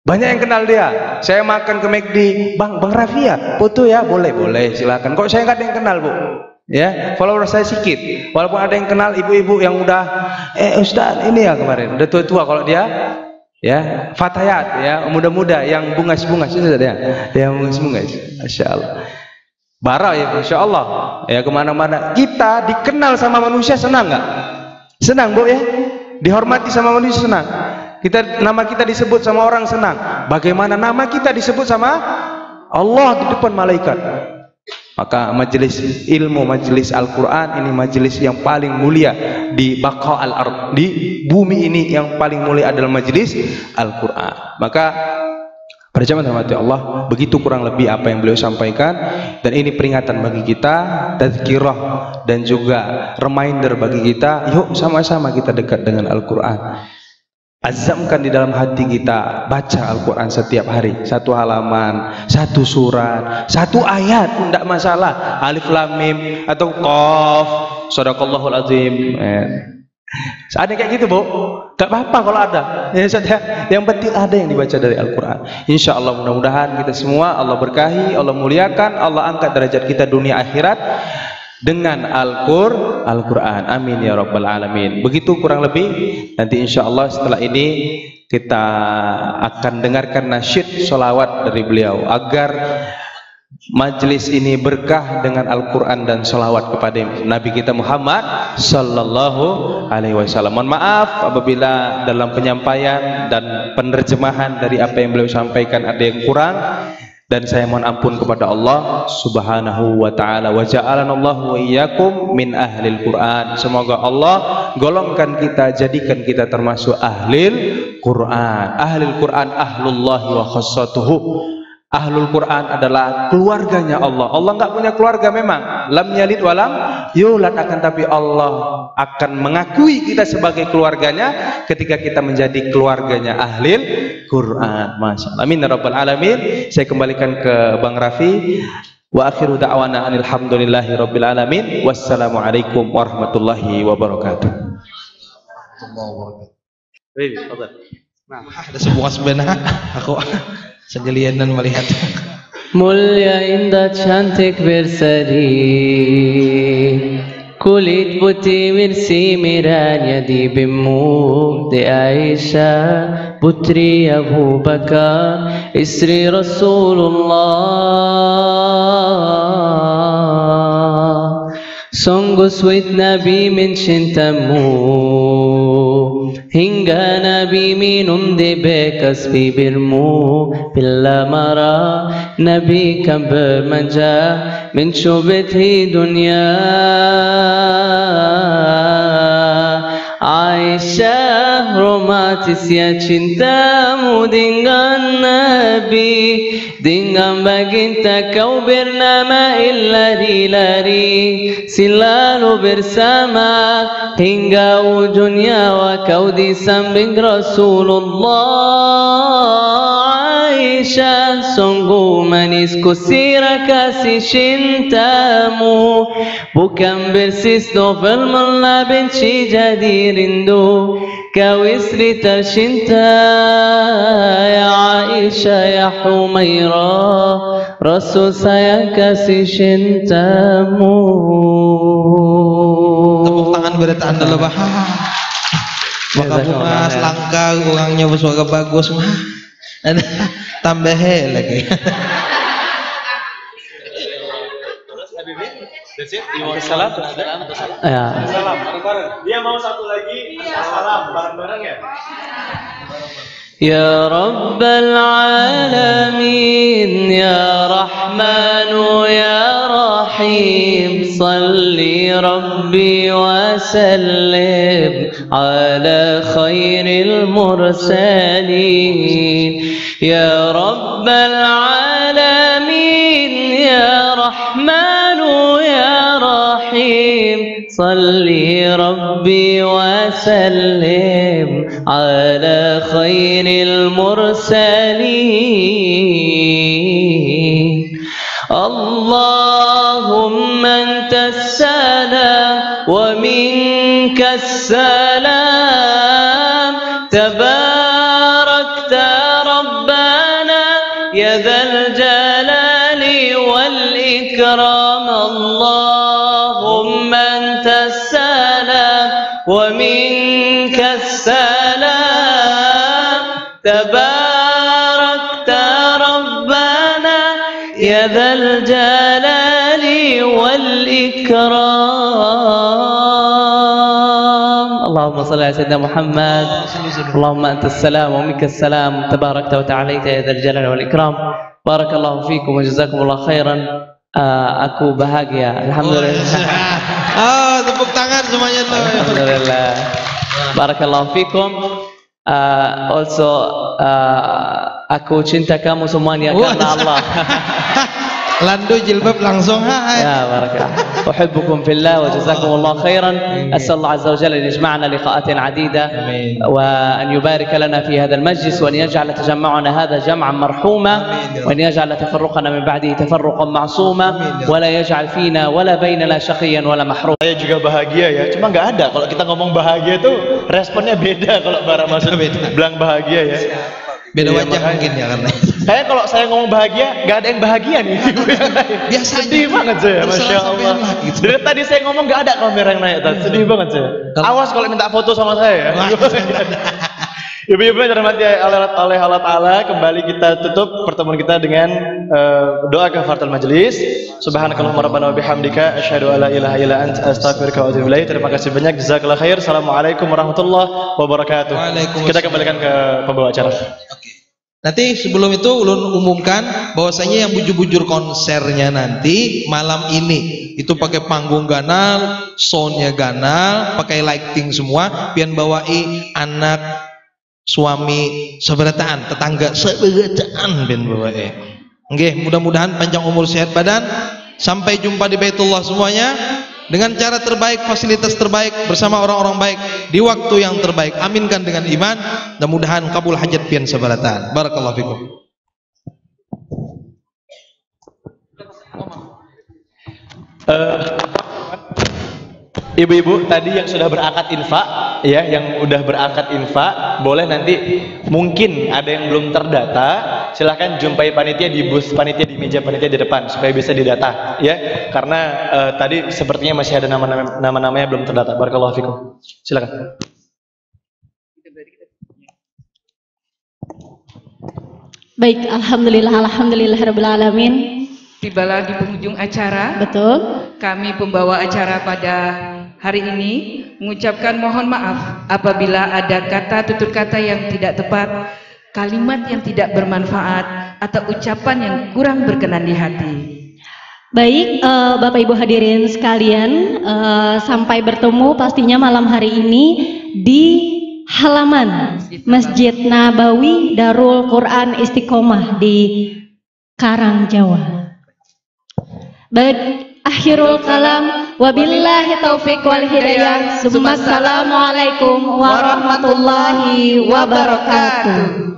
Banyak yang kenal dia. Saya makan ke McD, Bang Raffi ya, foto ya, boleh silakan. Kok saya nggak ada yang kenal, Bu? Ya, follower saya sedikit. Walaupun ada yang kenal, ibu-ibu yang udah, Ustaz ini ya kemarin, udah tua-tua kalau dia, ya, fatayat, ya, muda-muda yang bungas-bungas itu ya, yang bungas-bungas, Masya Allah. Bara ya, Masya Allah. Ya kemana-mana. Kita dikenal sama manusia senang nggak? Senang Bu ya? Dihormati sama manusia senang. Nama kita disebut sama orang senang. Bagaimana nama kita disebut sama Allah di depan malaikat? Maka majelis ilmu, majelis Al-Quran ini majelis yang paling mulia di baqa al-ard, di bumi ini yang paling mulia adalah majelis Al-Quran. Maka pada jamaah rahmati Allah, begitu kurang lebih apa yang beliau sampaikan, dan ini peringatan bagi kita, tazkirah dan juga reminder bagi kita. Yuk sama-sama kita dekat dengan Al-Quran. Azamkan di dalam hati kita baca Al-Quran setiap hari, satu halaman, satu surat, satu ayat, tidak masalah, alif lam mim atau qaf, sadaqallahul azim. Ada kayak gitu Bu, tak apa-apa kalau ada. Yang penting ada yang dibaca dari Al-Quran. Insya Allah mudah-mudahan kita semua Allah berkahi, Allah muliakan, Allah angkat derajat kita dunia akhirat dengan Al-Quran. Amin ya Rabbal Alamin. Begitu kurang lebih. Nanti insya Allah setelah ini kita akan dengarkan nasyid sholawat dari beliau agar majelis ini berkah dengan Al-Quran dan sholawat kepada Nabi kita Muhammad Sallallahu Alaihi Wasallam. Mohon maaf apabila dalam penyampaian dan penerjemahan dari apa yang beliau sampaikan ada yang kurang. Dan saya mohon ampun kepada Allah Subhanahu wa ta'ala. Wa ja'alanallahu wa iyyakum min ahlil Quran. Semoga Allah golongkan kita, jadikan kita termasuk ahlil Quran. Ahlil Quran ahlullahi wa khassatuhu. Ahlul Quran adalah keluarganya Allah. Allah enggak punya keluarga memang. Lam yalid walam yulad, akan tapi Allah akan mengakui kita sebagai keluarganya ketika kita menjadi keluarganya ahlil Quran. Masya Allah. Amin ya Rabbal Alamin. Saya kembalikan ke Bang Rafi. Wa akhiru da'wana alhamdulillahi Rabbil Alamin. Wassalamualaikum warahmatullahi wabarakatuh. Nah, ada sebuah sebenarnya aku segelian melihat. Mulia indah cantik berseri, kulit putih bersih merahnya di bemu di Aisyah putri Abu Bakar istri Rasulullah. Sungguh sweet Nabi mencintamu hingga Nabi minum di bekas bibirmu. Bila marah Nabi kan bermanja mencubit di dunia. Aisyah romantisnya cintamu dengan Nabi, dengan baginda kau bernama lari-lari selalu bersama hingga ujung nyawa kau di samping Rasulullah. Aisyah sungguh manis kusirah kasih cintamu, bukan bersis novel mula benci jadi rindu. Kau istri tercinta ya Aisyah ya Humairah, Rasul sayang kasih cintamu. Tepuk tangan berat anda lebah. Maka bunga selangka orangnya bersuara bagus mah. Tambah lagi. Salam. Ya. Dia mau satu lagi. Salam bareng-bareng ya. Ya Rabbal Alamin, Ya Rahmanu Ya Rahim, Salli Rabbi wa Sallim ala khairil mursalin. Ya Rabbal Alamin, Ya Rahmanu Ya Rahim, Salli Rabbi wa Sallim ala khairil mursalin. Allahumma antas salam wa minkas salam, tabarakta rabbana ya dzal jalali wal ikram. Allahumma antas salam wa minkas salam, tabarakta rabbana ya dzal jalali والإكرام. اللهم صل على سيدنا محمد. اللهم أنت السلام ومنك السلام، تباركت وتعاليت يا ذا الجلال والإكرام. بارك الله فيكم وجزاكم الله خيرا. Aku bahagia, alhamdulillah. Tepuk tangan semuanya tuh. Alhamdulillah. Barakallahu fikum. Also aku cinta kamu semuanya karena Allah. Landu jilbab langsung hai. Ya barakallah. Uhibbukum fillah wa jazakumullah khairan. As'al Allah azza wa jalla an yajma'ana liqa'atin 'adida wa an yubarik lana fi hadha al-majlis wa an yaj'al tajamma'ana hadha jam'an marhuma wa an yaj'al tafarruqana min ba'dihi tafarruqan ma'suma wa la yaj'al fina wa la bainana shaqiyyan wa la mahrum. Saya juga bahagia ya, cuma nggak ada kalau kita ngomong bahagia itu responnya beda kalau Bara Masud bilang bahagia ya. Beda wajah mungkin ya karena. Kayak kalau saya ngomong bahagia, nggak ada yang bahagia nih. Biasa sedih banget saya, masya Allah. Gitu. Dari tadi saya ngomong nggak ada kamera yang naik, sedih banget saya. Awas kalau minta foto sama saya. Ibu-ibu yang dirahmati oleh Allah Ta'ala, kembali kita tutup pertemuan kita dengan doa kafaratul majelis. Subhanakallahumma rabbana wa bihamdika asyhadu an la ilaha illa anta astaghfiruka wa atubu ilaik. Terima kasih banyak, jazakallahu khair. Assalamualaikum warahmatullahi wabarakatuh. Kita kembalikan ke pembawa acara. Nanti sebelum itu ulun umumkan bahwasanya yang bujur-bujur konsernya nanti malam ini itu pakai panggung ganal, soundnya ganal, pakai lighting semua, pian bawai anak, suami, seberataan, tetangga seberataan pian bawai. Nggih, mudah-mudahan panjang umur sehat badan. Sampai jumpa di Baitullah semuanya dengan cara terbaik, fasilitas terbaik bersama orang-orang baik di waktu yang terbaik. Aminkan dengan iman. Mudah-mudahan kabul hajat pian sebaratan. Barakallahu fikum. Ibu-ibu tadi yang sudah berakad infak ya, yang udah berakad infak boleh nanti mungkin ada yang belum terdata, silahkan jumpai panitia di bus panitia, di meja panitia di depan supaya bisa didata ya, karena tadi sepertinya masih ada nama-namanya belum terdata. Barakallahu fikum. Silakan. Baik, alhamdulillah alamin. Tibalah di penghujung acara. Betul. Kami pembawa acara pada hari ini mengucapkan mohon maaf apabila ada kata tutur kata yang tidak tepat, kalimat yang tidak bermanfaat, atau ucapan yang kurang berkenan di hati. Baik, Bapak Ibu hadirin sekalian, sampai bertemu pastinya malam hari ini di halaman Masjid Nabawi Darul Quran Istiqomah di Karang Jawa. Akhirul kalam, wabillahi taufiq wal hidayah. Assalamualaikum warahmatullahi wabarakatuh.